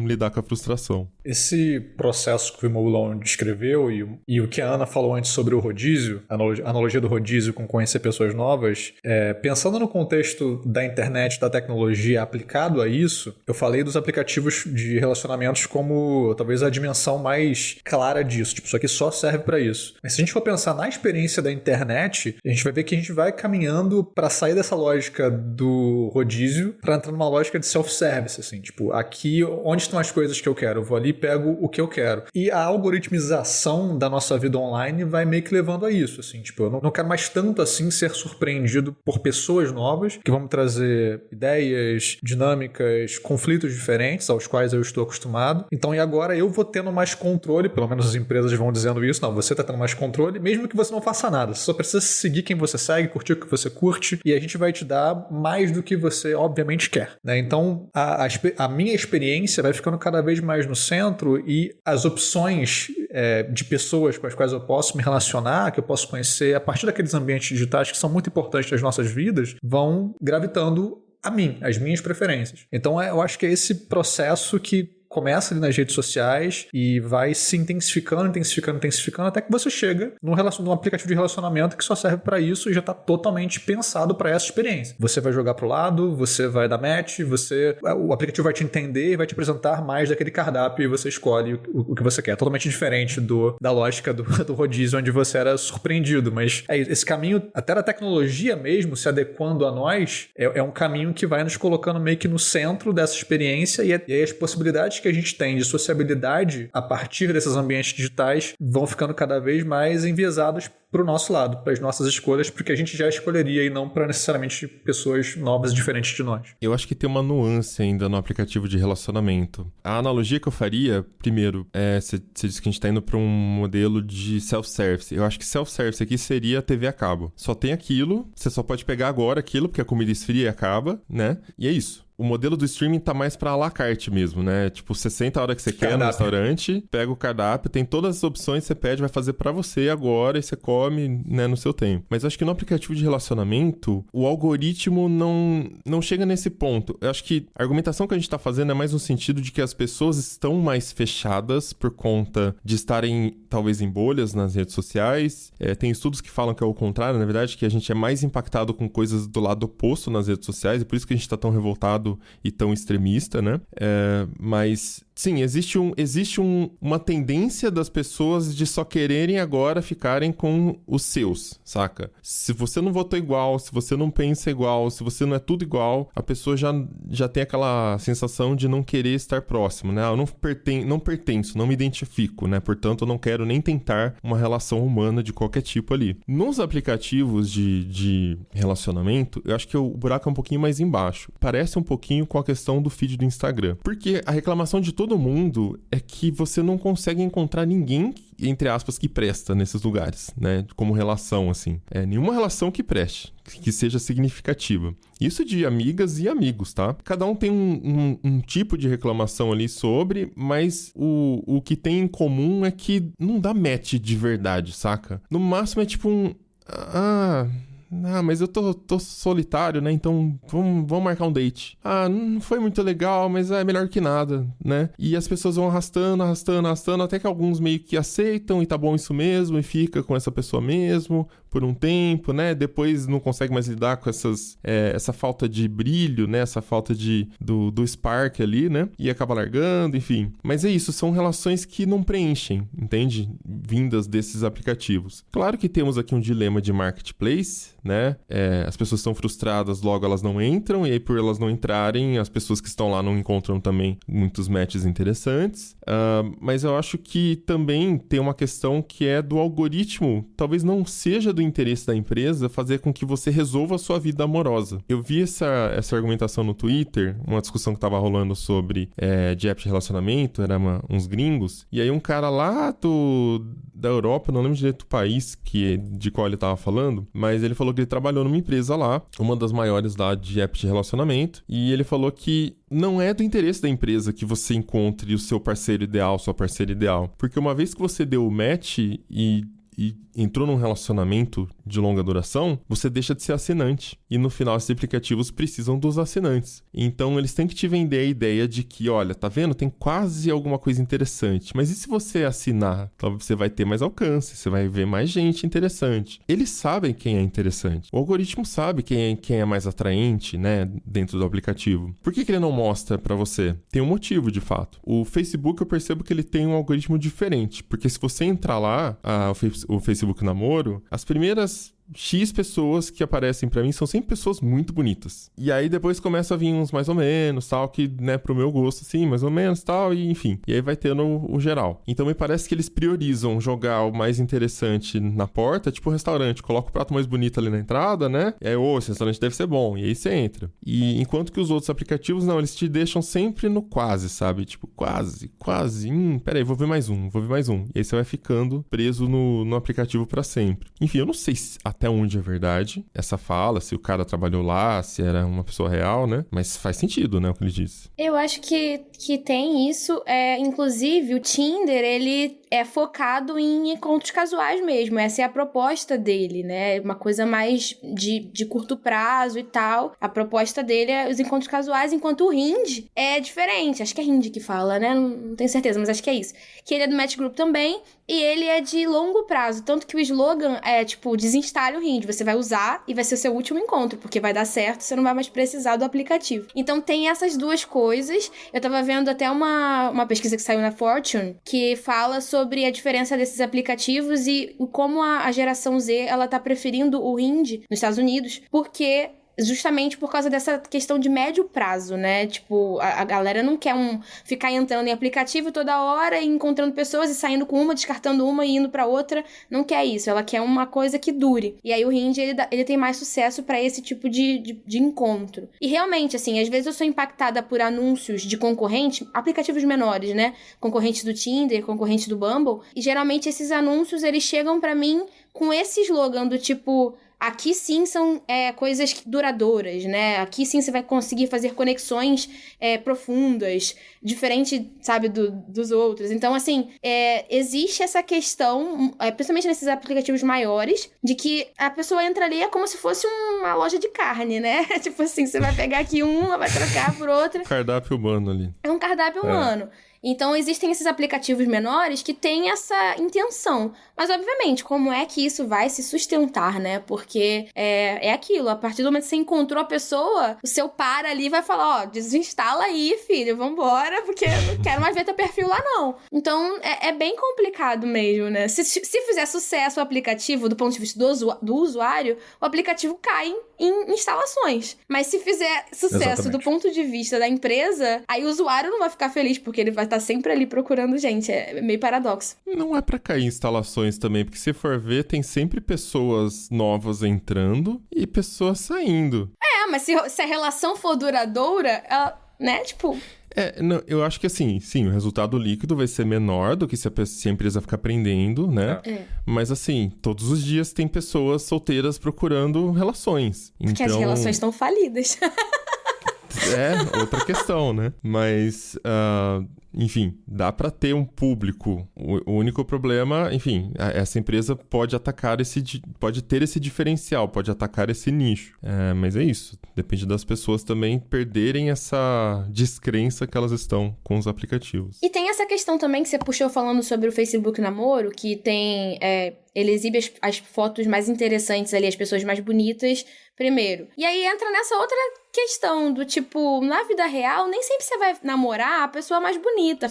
Speaker 2: lidar com a frustração.
Speaker 4: Esse processo que o Moulon descreveu e o que a Ana falou antes sobre o rodízio, a analogia do rodízio com conhecer pessoas novas, pensando no contexto da internet, da tecnologia aplicado a isso, eu falei dos aplicativos de relacionamentos como talvez a dimensão mais clara disso. Tipo, isso aqui só serve para isso. Mas se a gente for pensar na experiência da internet, a gente vai ver que a gente vai caminhando para sair dessa lógica do rodízio para entrar numa lógica de self-service, assim. Tipo, aqui, onde estão as coisas que eu quero? Eu vou ali e pego o que eu quero. E a algoritmização da nossa vida online vai meio que levando a isso, assim. Tipo, eu não quero mais tanto assim ser surpreendido por pessoas novas que vão me trazer ideias, dinâmicas, conflitos diferentes aos quais eu estou acostumado. Então, e agora eu vou tendo mais controle, pelo menos as empresas vão dizendo isso, não, você está tendo mais controle, mesmo que você não faça nada, você só precisa seguir quem você segue, curtir o que você curte, e a gente vai te dar mais do que você obviamente quer, né? Então, a minha experiência vai ficando cada vez mais no centro e as opções de pessoas com as quais eu posso me relacionar, que eu posso conhecer a partir daqueles ambientes digitais que são muito importantes nas nossas vidas, vão gravitando a mim, as minhas preferências. Então, eu acho que é esse processo que começa ali nas redes sociais e vai se intensificando, até que você chega num aplicativo de relacionamento que só serve para isso e já está totalmente pensado para essa experiência. Você vai jogar pro lado, você vai dar match, o aplicativo vai te entender e vai te apresentar mais daquele cardápio e você escolhe o que você quer. Totalmente diferente da lógica do rodízio, onde você era surpreendido. Mas esse caminho, até da tecnologia mesmo, se adequando a nós, é um caminho que vai nos colocando meio que no centro dessa experiência e aí as possibilidades que a gente tem de sociabilidade a partir desses ambientes digitais vão ficando cada vez mais enviesadas para o nosso lado, para as nossas escolhas, porque a gente já escolheria e não para necessariamente pessoas novas e diferentes de nós.
Speaker 2: Eu acho que tem uma nuance ainda no aplicativo de relacionamento. A analogia que eu faria, primeiro, você disse que a gente está indo para um modelo de self-service. Eu acho que self-service aqui seria a TV a cabo. Só tem aquilo, você só pode pegar agora aquilo, porque a comida esfria e acaba, né? E é isso. O modelo do streaming tá mais pra à la carte mesmo, né? Tipo, você senta a hora que você quer no restaurante, pega o cardápio, tem todas as opções, você pede, vai fazer pra você agora e você come, né, no seu tempo. Mas eu acho que no aplicativo de relacionamento, o algoritmo não chega nesse ponto. Eu acho que a argumentação que a gente tá fazendo é mais no sentido de que as pessoas estão mais fechadas por conta de estarem, talvez, em bolhas nas redes sociais. Tem estudos que falam que é o contrário, na verdade, que a gente é mais impactado com coisas do lado oposto nas redes sociais, e por isso que a gente tá tão revoltado e tão extremista, né? Mas, sim, existe uma tendência das pessoas de só quererem agora ficarem com os seus, saca? Se você não votou igual, se você não pensa igual, se você não é tudo igual, a pessoa já tem aquela sensação de não querer estar próximo, né? Eu não pertenço, não me identifico, né? Portanto, eu não quero nem tentar uma relação humana de qualquer tipo ali. Nos aplicativos de relacionamento, eu acho que o buraco é um pouquinho mais embaixo. Parece um pouquinho com a questão do feed do Instagram. Porque a reclamação de todo mundo é que você não consegue encontrar ninguém, entre aspas, que presta nesses lugares, né? Como relação, assim. Nenhuma relação que preste, que seja significativa. Isso de amigas e amigos, tá? Cada um tem um tipo de reclamação ali sobre, mas o que tem em comum é que não dá match de verdade, saca? No máximo é tipo mas eu tô solitário, né? Então vamos marcar um date. Não foi muito legal, mas é melhor que nada, né? E as pessoas vão arrastando, até que alguns meio que aceitam e tá bom isso mesmo, e fica com essa pessoa mesmo, por um tempo, né? Depois não consegue mais lidar com essa falta de brilho, né? Essa falta do spark ali, né? E acaba largando, enfim. Mas é isso, são relações que não preenchem, entende? Vindas desses aplicativos. Claro que temos aqui um dilema de marketplace, né? As pessoas estão frustradas, logo elas não entram, e aí por elas não entrarem, as pessoas que estão lá não encontram também muitos matches interessantes. Mas eu acho que também tem uma questão que é do algoritmo, talvez não seja do interesse da empresa fazer com que você resolva a sua vida amorosa. Eu vi essa argumentação no Twitter, uma discussão que estava rolando sobre de app de relacionamento, era uns gringos, e aí um cara lá da Europa, não lembro direito do país de qual ele estava falando, mas ele falou que ele trabalhou numa empresa lá, uma das maiores lá de app de relacionamento, e ele falou que não é do interesse da empresa que você encontre o seu parceiro ideal, sua parceira ideal, porque uma vez que você deu o match e entrou num relacionamento de longa duração, você deixa de ser assinante. E no final, esses aplicativos precisam dos assinantes. Então, eles têm que te vender a ideia de que, olha, tá vendo? Tem quase alguma coisa interessante. Mas e se você assinar? Então, você vai ter mais alcance, você vai ver mais gente interessante. Eles sabem quem é interessante. O algoritmo sabe quem é mais atraente, né? Dentro do aplicativo. Por que ele não mostra pra você? Tem um motivo, de fato. O Facebook, eu percebo que ele tem um algoritmo diferente. Porque se você entrar lá, o Facebook Namoro, as primeiras X pessoas que aparecem pra mim são sempre pessoas muito bonitas. E aí depois começa a vir uns mais ou menos, tal, que, né, pro meu gosto, assim, mais ou menos, tal, e enfim. E aí vai tendo o geral. Então me parece que eles priorizam jogar o mais interessante na porta, tipo o restaurante. Coloca o prato mais bonito ali na entrada, né? E aí, esse restaurante deve ser bom. E aí você entra. E enquanto que os outros aplicativos, não, eles te deixam sempre no quase, sabe? Tipo, quase. Peraí, vou ver mais um. E aí você vai ficando preso no aplicativo pra sempre. Enfim, eu não sei até onde é verdade essa fala, se o cara trabalhou lá, se era uma pessoa real, né? Mas faz sentido, né, o que ele disse.
Speaker 3: Eu acho que tem isso. Inclusive, o Tinder, ele é focado em encontros casuais mesmo. Essa é a proposta dele, né? Uma coisa mais de curto prazo e tal. A proposta dele é os encontros casuais, enquanto o Hinge é diferente. Acho que é Hinge que fala, né? Não tenho certeza, mas acho que é isso. Que ele é do Match Group também, e ele é de longo prazo. Tanto que o slogan é, tipo, desinstale o Hinge. Você vai usar e vai ser o seu último encontro, porque vai dar certo, você não vai mais precisar do aplicativo. Então tem essas duas coisas. Eu tava vendo até uma pesquisa que saiu na Fortune, que fala sobre a diferença desses aplicativos e como a geração Z, ela tá preferindo o Hinge nos Estados Unidos, porque justamente por causa dessa questão de médio prazo, né? Tipo, a galera não quer ficar entrando em aplicativo toda hora e encontrando pessoas e saindo com uma, descartando uma e indo pra outra. Não quer isso. Ela quer uma coisa que dure. E aí o Hinge, ele tem mais sucesso pra esse tipo de encontro. E realmente, assim, às vezes eu sou impactada por anúncios de concorrente, aplicativos menores, né? Concorrentes do Tinder, concorrentes do Bumble. E geralmente esses anúncios, eles chegam pra mim com esse slogan do tipo... Aqui sim são coisas duradouras, né? Aqui sim você vai conseguir fazer conexões profundas, diferente, sabe, dos outros. Então, assim, existe essa questão, principalmente nesses aplicativos maiores, de que a pessoa entra ali como se fosse uma loja de carne, né? Tipo assim, você vai pegar aqui uma, vai trocar por outra.
Speaker 2: Cardápio humano ali.
Speaker 3: É um cardápio humano. Então, existem esses aplicativos menores que têm essa intenção. Mas, obviamente, como é que isso vai se sustentar, né? Porque é aquilo, a partir do momento que você encontrou a pessoa, o seu par ali vai falar, desinstala aí, filho, vambora, porque eu não quero mais ver teu perfil lá, não. Então, é bem complicado mesmo, né? Se fizer sucesso o aplicativo do ponto de vista do usuário, o aplicativo cai em instalações. Mas se fizer sucesso do ponto de vista da empresa, aí o usuário não vai ficar feliz, porque ele vai estar sempre ali procurando gente. É meio paradoxo.
Speaker 2: Não é pra cair em instalações também, porque se for ver, tem sempre pessoas novas entrando e pessoas saindo.
Speaker 3: Mas se a relação for duradoura, ela, né, tipo...
Speaker 2: Não, eu acho que assim, sim, o resultado líquido vai ser menor do que se a empresa ficar aprendendo, né? Mas assim, todos os dias tem pessoas solteiras procurando relações.
Speaker 3: Porque as relações estão falidas.
Speaker 2: Outra questão, né? Mas... enfim, dá para ter um público. O único problema, enfim, essa empresa pode ter esse diferencial, pode atacar esse nicho. Mas é isso, depende das pessoas também perderem essa descrença que elas estão com os aplicativos.
Speaker 3: E tem essa questão também que você puxou falando sobre o Facebook Namoro, que tem... ele exibe as fotos mais interessantes ali, as pessoas mais bonitas primeiro. E aí entra nessa outra questão do tipo, na vida real, nem sempre você vai namorar a pessoa mais bonita,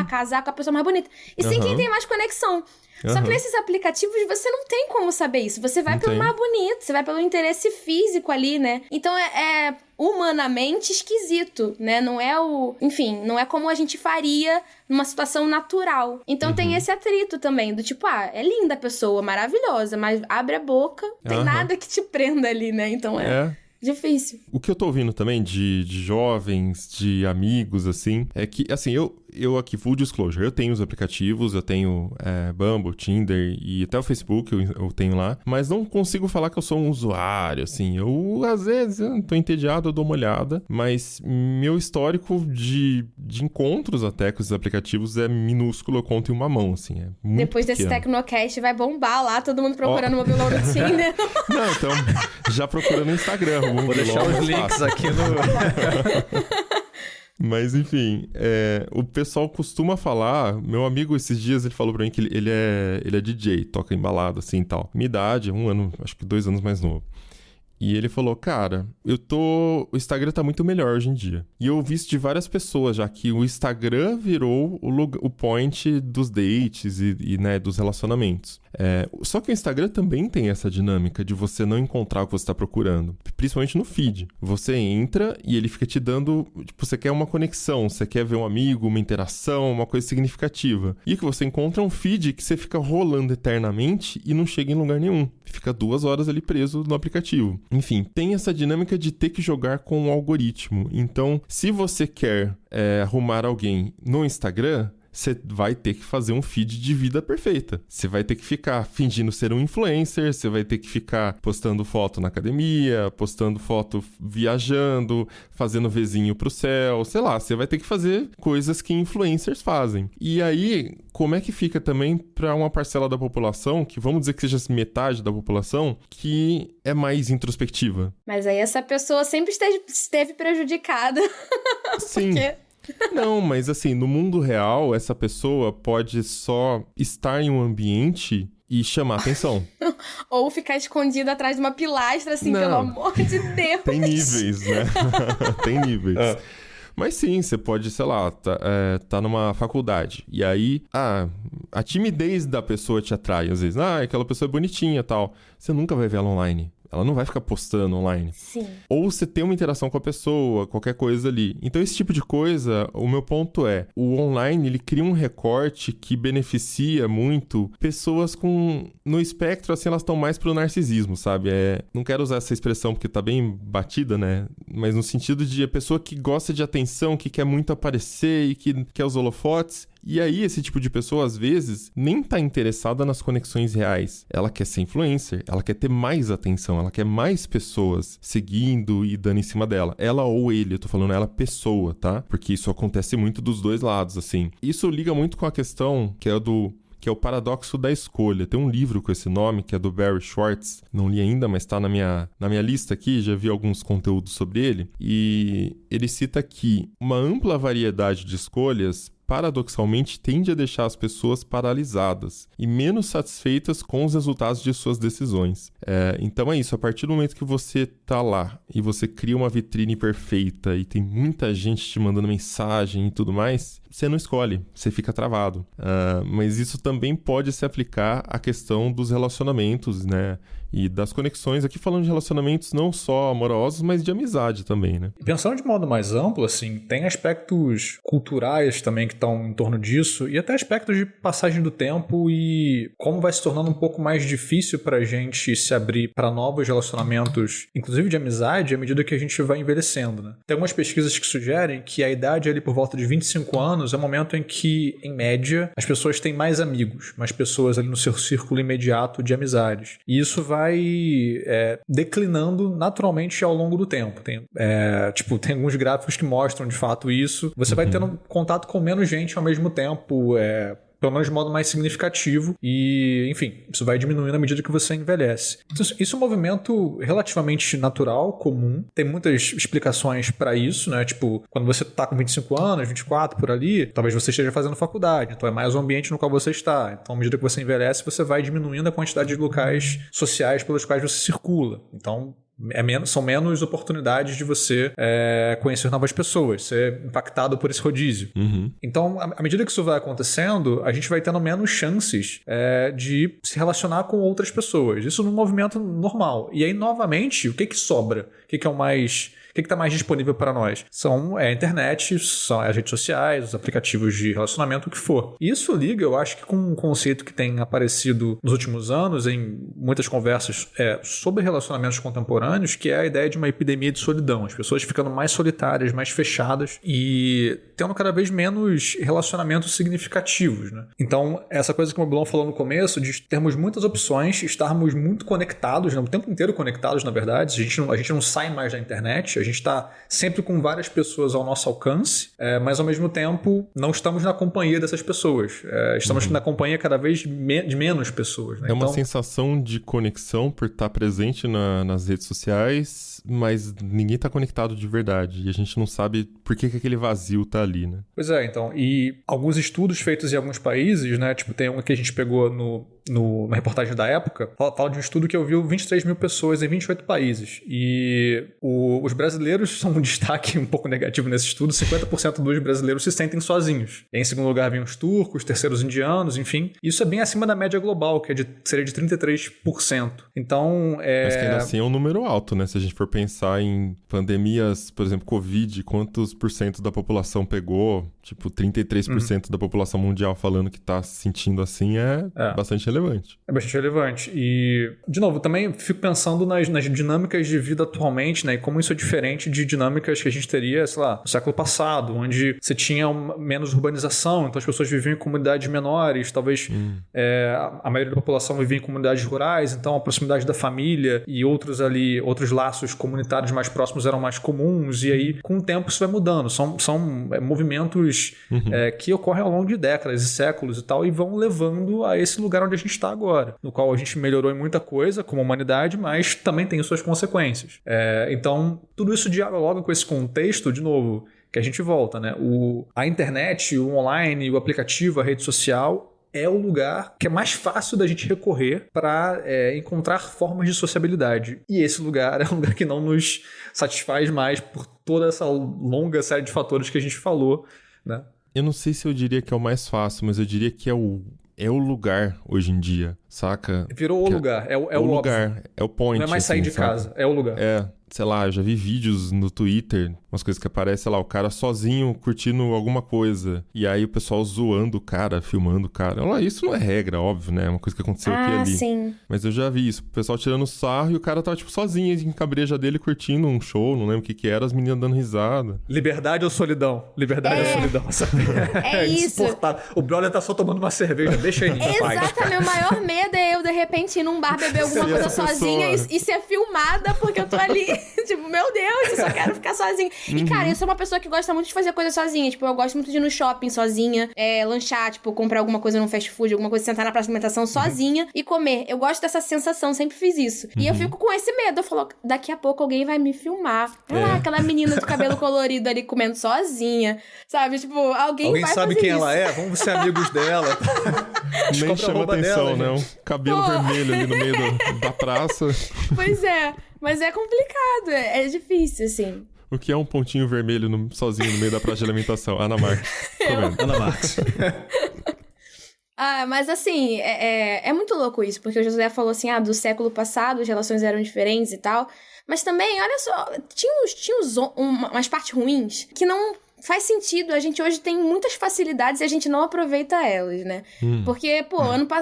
Speaker 3: casar com a pessoa mais bonita. E sim quem tem mais conexão. Só que nesses aplicativos você não tem como saber isso. Você vai pelo mais bonito, você vai pelo interesse físico ali, né? Então é humanamente esquisito, né? Não é não é como a gente faria numa situação natural. Então tem esse atrito também, do tipo, é linda a pessoa, maravilhosa, mas abre a boca, não tem nada que te prenda ali, né? Então difícil.
Speaker 2: O que eu tô ouvindo também de jovens, de amigos, assim, é que, assim, eu aqui, full disclosure, eu tenho os aplicativos, eu tenho Bumble, Tinder e até o Facebook eu tenho lá, mas não consigo falar que eu sou um usuário, assim. Às vezes, eu tô entediado, eu dou uma olhada, mas meu histórico de encontros até com esses aplicativos é minúsculo, eu conto em uma mão, assim, é muito
Speaker 3: Depois
Speaker 2: pequeno.
Speaker 3: desse Tecnocast vai bombar lá, todo mundo procurando uma vilão no Tinder.
Speaker 2: Não, então, já procura no Instagram.
Speaker 4: Vou deixar os links aqui no...
Speaker 2: Mas, enfim, o pessoal costuma falar... Meu amigo, esses dias, ele falou pra mim que ele é DJ, toca em balada, assim, e tal. Minha idade, 1 ano, acho que 2 anos mais novo. E ele falou, cara, o Instagram tá muito melhor hoje em dia. E eu vi isso de várias pessoas, já que o Instagram virou o point dos dates e né, dos relacionamentos. Só que o Instagram também tem essa dinâmica de você não encontrar o que você tá procurando. Principalmente no feed. Você entra e ele fica te dando... Tipo, você quer uma conexão, você quer ver um amigo, uma interação, uma coisa significativa. E o que você encontra é um feed que você fica rolando eternamente e não chega em lugar nenhum. Fica 2 horas ali preso no aplicativo. Enfim, tem essa dinâmica de ter que jogar com o algoritmo. Então, se você quer arrumar alguém no Instagram, você vai ter que fazer um feed de vida perfeita. Você vai ter que ficar fingindo ser um influencer, você vai ter que ficar postando foto na academia, postando foto viajando, fazendo vizinho pro céu, sei lá, você vai ter que fazer coisas que influencers fazem. E aí, como é que fica também para uma parcela da população, que vamos dizer que seja metade da população, que é mais introspectiva?
Speaker 3: Mas aí essa pessoa sempre esteve prejudicada.
Speaker 2: Sim.
Speaker 3: Porque...
Speaker 2: Não, mas assim, no mundo real, essa pessoa pode só estar em um ambiente e chamar atenção.
Speaker 3: Ou ficar escondida atrás de uma pilastra, assim, pelo amor de Deus.
Speaker 2: Tem níveis, né? Tem níveis. Mas sim, você pode, sei lá, tá numa faculdade. E aí, a timidez da pessoa te atrai. Às vezes, aquela pessoa é bonitinha e tal. Você nunca vai ver ela online. Ela não vai ficar postando online.
Speaker 3: Sim.
Speaker 2: Ou você tem uma interação com a pessoa, qualquer coisa ali. Então, esse tipo de coisa, o meu ponto o online, ele cria um recorte que beneficia muito pessoas no espectro, assim, elas estão mais pro narcisismo, sabe? Não quero usar essa expressão porque tá bem batida, né? Mas no sentido de a pessoa que gosta de atenção, que quer muito aparecer e que quer os holofotes. E aí, esse tipo de pessoa, às vezes, nem tá interessada nas conexões reais. Ela quer ser influencer, ela quer ter mais atenção, ela quer mais pessoas seguindo e dando em cima dela. Ela ou ele, eu tô falando ela pessoa, tá? Porque isso acontece muito dos dois lados, assim. Isso liga muito com a questão que é o paradoxo da escolha. Tem um livro com esse nome, que é do Barry Schwartz. Não li ainda, mas tá na minha lista aqui, já vi alguns conteúdos sobre ele. E ele cita que uma ampla variedade de escolhas paradoxalmente tende a deixar as pessoas paralisadas e menos satisfeitas com os resultados de suas decisões. Então é isso, a partir do momento que você tá lá e você cria uma vitrine perfeita e tem muita gente te mandando mensagem e tudo mais, você não escolhe, você fica travado. Mas isso também pode se aplicar à questão dos relacionamentos, né? E das conexões, aqui falando de relacionamentos não só amorosos, mas de amizade também, né?
Speaker 4: Pensando de modo mais amplo, assim, tem aspectos culturais também que estão em torno disso, e até aspectos de passagem do tempo e como vai se tornando um pouco mais difícil pra gente se abrir para novos relacionamentos, inclusive de amizade, à medida que a gente vai envelhecendo, né? Tem algumas pesquisas que sugerem que a idade ali por volta de 25 anos anos é o momento em que, em média, as pessoas têm mais amigos, mais pessoas ali no seu círculo imediato de amizades. E isso vai declinando naturalmente ao longo do tempo. Tem alguns gráficos que mostram de fato isso. Você vai tendo contato com menos gente ao mesmo tempo, pelo menos de modo mais significativo, e, enfim, isso vai diminuindo à medida que você envelhece. Isso é um movimento relativamente natural, comum, tem muitas explicações para isso, né? Tipo, quando você tá com 25 anos, 24 por ali, talvez você esteja fazendo faculdade, então é mais o ambiente no qual você está. Então, à medida que você envelhece, você vai diminuindo a quantidade de locais sociais pelos quais você circula. Então, são menos oportunidades de você conhecer novas pessoas, ser impactado por esse rodízio. Então, à medida que isso vai acontecendo, a gente vai tendo menos chances de se relacionar com outras pessoas. Isso num movimento normal. E aí, novamente, o que sobra? O que é o mais... O que está mais disponível para nós? São a internet, são as redes sociais, os aplicativos de relacionamento, o que for. Isso liga, eu acho que com um conceito que tem aparecido nos últimos anos em muitas conversas sobre relacionamentos contemporâneos, que é a ideia de uma epidemia de solidão. As pessoas ficando mais solitárias, mais fechadas e tendo cada vez menos relacionamentos significativos, né? Então, essa coisa que o Mobilon falou no começo, de termos muitas opções, estarmos muito conectados, né? O tempo inteiro conectados, na verdade. A gente não sai mais da internet, a gente está sempre com várias pessoas ao nosso alcance, mas ao mesmo tempo não estamos na companhia dessas pessoas. Estamos na companhia cada vez de menos pessoas. Né?
Speaker 2: É uma sensação de conexão por estar presente nas redes sociais, mas ninguém está conectado de verdade. E a gente não sabe por que aquele vazio está ali, né?
Speaker 4: Pois é, então. E alguns estudos feitos em alguns países, né? Tipo, tem um que a gente pegou na reportagem da época, fala de um estudo que ouviu 23 mil pessoas em 28 países. E os brasileiros são um destaque um pouco negativo nesse estudo. 50% dos brasileiros se sentem sozinhos. E em segundo lugar vêm os turcos, terceiros indianos, enfim. Isso é bem acima da média global, que seria de 33%. Então,
Speaker 2: Mas que ainda assim é um número alto, né? Se a gente for pensar em pandemias, por exemplo, Covid, quantos por cento da população pegou? Tipo, 33% da população mundial falando que tá se sentindo assim é bastante relevante.
Speaker 4: É bastante relevante. E, de novo, também fico pensando nas dinâmicas de vida atualmente, né? E como isso é diferente de dinâmicas que a gente teria, sei lá, no século passado, onde você tinha menos urbanização, então as pessoas viviam em comunidades menores, talvez a maioria da população vivia em comunidades rurais, então a proximidade da família e outros laços comunitários mais próximos eram mais comuns, e aí, com o tempo, isso vai mudando. São movimentos que ocorrem ao longo de décadas e séculos e tal, e vão levando a esse lugar onde a gente está agora, no qual a gente melhorou em muita coisa como humanidade, mas também tem suas consequências. Então, tudo isso dialoga com esse contexto, de novo, que a gente volta, né? A internet, o online, o aplicativo, a rede social é o lugar que é mais fácil da gente recorrer para encontrar formas de sociabilidade. E esse lugar é um lugar que não nos satisfaz mais por toda essa longa série de fatores que a gente falou, né?
Speaker 2: Eu não sei se eu diria que é o mais fácil, mas eu diria que é o lugar hoje em dia, saca?
Speaker 4: Virou o lugar, é o
Speaker 2: lugar,
Speaker 4: óbvio.
Speaker 2: É o point.
Speaker 4: Não é mais sair de casa, é o lugar.
Speaker 2: Sei lá, eu já vi vídeos no Twitter, umas coisas que aparecem, sei lá, o cara sozinho curtindo alguma coisa. E aí o pessoal zoando o cara, filmando o cara. Isso não é regra, óbvio, né? É uma coisa que aconteceu aqui e ali.
Speaker 3: Sim.
Speaker 2: Mas eu já vi isso, o pessoal tirando sarro e o cara tava, tipo, sozinho em cabreja dele, curtindo um show, não lembro o que era, as meninas dando risada.
Speaker 4: Liberdade ou solidão? Liberdade ou solidão?
Speaker 3: É isso.
Speaker 4: Insuportável. O brother tá só tomando uma cerveja, deixa ele em paz.
Speaker 3: Exatamente, o maior medo é eu, de repente, ir num bar beber alguma coisa sozinha e ser filmada porque eu tô ali. Tipo, meu Deus, eu só quero ficar sozinha. E, cara, eu sou uma pessoa que gosta muito de fazer coisa sozinha. Tipo, eu gosto muito de ir no shopping sozinha, lanchar, tipo, comprar alguma coisa num fast food, alguma coisa, sentar na praça de alimentação sozinha e comer. Eu gosto dessa sensação, sempre fiz isso. E eu fico com esse medo. Eu falo, daqui a pouco alguém vai me filmar. Aquela menina de cabelo colorido ali comendo sozinha, sabe? Tipo, alguém vai
Speaker 4: sabe
Speaker 3: fazer
Speaker 4: quem
Speaker 3: isso.
Speaker 4: ela é? Vamos ser amigos dela.
Speaker 2: Nem chama atenção,
Speaker 4: dela,
Speaker 2: né? Cabelo vermelho ali no meio da praça.
Speaker 3: Pois é. Mas é complicado, é difícil, assim.
Speaker 2: O que é um pontinho vermelho sozinho no meio da praça de alimentação? Ana Marques.
Speaker 4: Ana Marques.
Speaker 3: Mas assim, é muito louco isso, porque o José falou assim, do século passado as relações eram diferentes e tal, mas também, olha só, tinha umas partes ruins que não faz sentido. A gente hoje tem muitas facilidades e a gente não aproveita elas, né? Porque,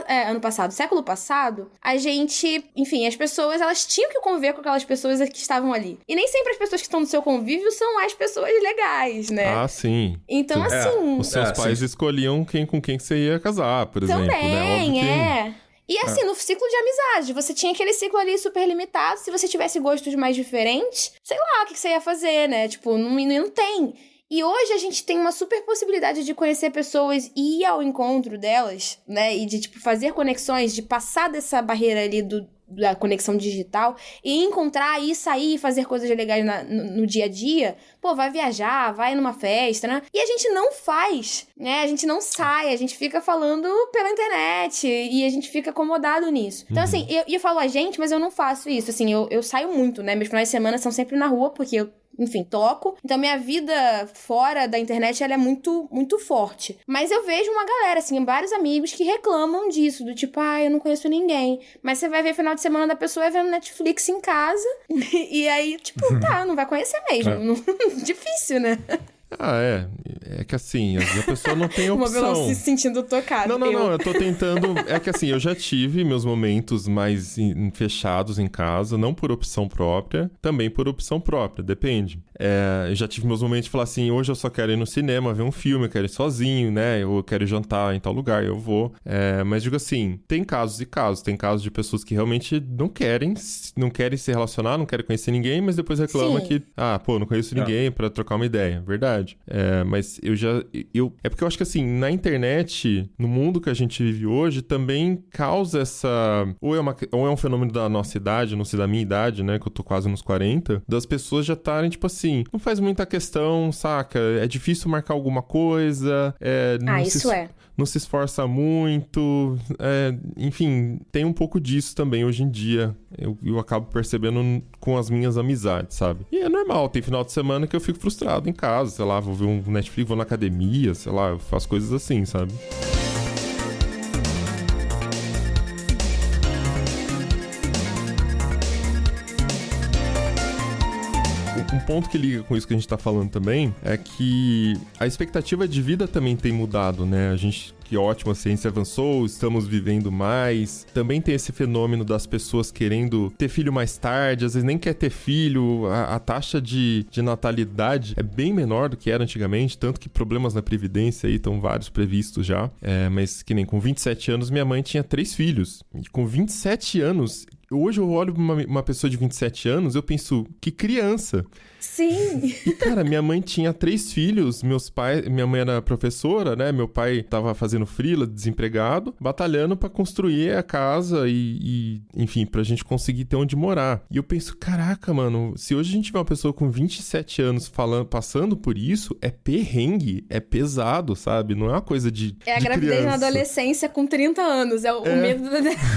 Speaker 3: ano passado, século passado, a gente... Enfim, as pessoas, elas tinham que conviver com aquelas pessoas que estavam ali. E nem sempre as pessoas que estão no seu convívio são as pessoas legais, né?
Speaker 2: Ah, sim.
Speaker 3: Então, assim...
Speaker 2: Os seus pais escolhiam com quem você ia casar, por exemplo, né?
Speaker 3: Também, E assim, no ciclo de amizade, você tinha aquele ciclo ali super limitado. Se você tivesse gostos mais diferentes, sei lá o que você ia fazer, né? Tipo, não tem. E hoje a gente tem uma super possibilidade de conhecer pessoas e ir ao encontro delas, né? E de, tipo, fazer conexões, de passar dessa barreira ali da conexão digital e encontrar e sair e fazer coisas legais no dia a dia. Pô, vai viajar, vai numa festa, né? E a gente não faz, né? A gente não sai, a gente fica falando pela internet e a gente fica acomodado nisso. Então, assim, eu falo a gente, mas eu não faço isso. Assim, eu saio muito, né? Meus finais de semana são sempre na rua, porque eu, enfim, toco. Então, minha vida fora da internet, ela é muito, muito forte. Mas eu vejo uma galera, assim, vários amigos que reclamam disso, do tipo, eu não conheço ninguém. Mas você vai ver final de semana da pessoa vendo Netflix em casa, e aí, tipo, não vai conhecer mesmo. Difícil, né?
Speaker 2: É que assim, a pessoa não tem opção.
Speaker 3: O Mobilão se sentindo tocado.
Speaker 2: Não, eu tô tentando... É que assim, eu já tive meus momentos mais fechados em casa, não por opção própria, também por opção própria, depende. Eu já tive meus momentos de falar assim, hoje eu só quero ir no cinema, ver um filme, eu quero ir sozinho, né? Eu quero jantar em tal lugar, eu vou. Mas digo assim, tem casos e casos. Tem casos de pessoas que realmente não querem se relacionar, não querem conhecer ninguém, mas depois reclamam que, não conheço ninguém pra trocar uma ideia. Verdade. Mas é porque eu acho que assim, na internet, no mundo que a gente vive hoje, também causa essa... Ou é um fenômeno da nossa idade, não sei, da minha idade, né? Que eu tô quase nos 40, das pessoas já estarem, tipo assim, não faz muita questão, saca? É difícil marcar alguma coisa. Não se esforça muito. Enfim, tem um pouco disso também hoje em dia. Eu acabo percebendo com as minhas amizades, sabe? E é normal, tem final de semana que eu fico frustrado em casa, sei lá, vou ver um Netflix, vou na academia, sei lá, eu faço coisas assim, sabe? Um ponto que liga com isso que a gente tá falando também é que a expectativa de vida também tem mudado, né? Que ótimo, a ciência avançou, estamos vivendo mais. Também tem esse fenômeno das pessoas querendo ter filho mais tarde, às vezes nem quer ter filho. A taxa de natalidade é bem menor do que era antigamente, tanto que problemas na Previdência aí estão vários previstos já. Mas que nem com 27 anos, minha mãe tinha 3 filhos. E com 27 anos... Hoje eu olho pra uma pessoa de 27 anos, eu penso, que criança.
Speaker 3: Sim.
Speaker 2: E, cara, minha mãe tinha 3 filhos, minha mãe era professora, né? Meu pai tava fazendo freela, desempregado, batalhando pra construir a casa e, enfim, pra gente conseguir ter onde morar. E eu penso, caraca, mano, se hoje a gente vê uma pessoa com 27 anos passando por isso, é perrengue, é pesado, sabe? Não é uma coisa de
Speaker 3: a gravidez
Speaker 2: criança.
Speaker 3: Na adolescência com 30 anos, o medo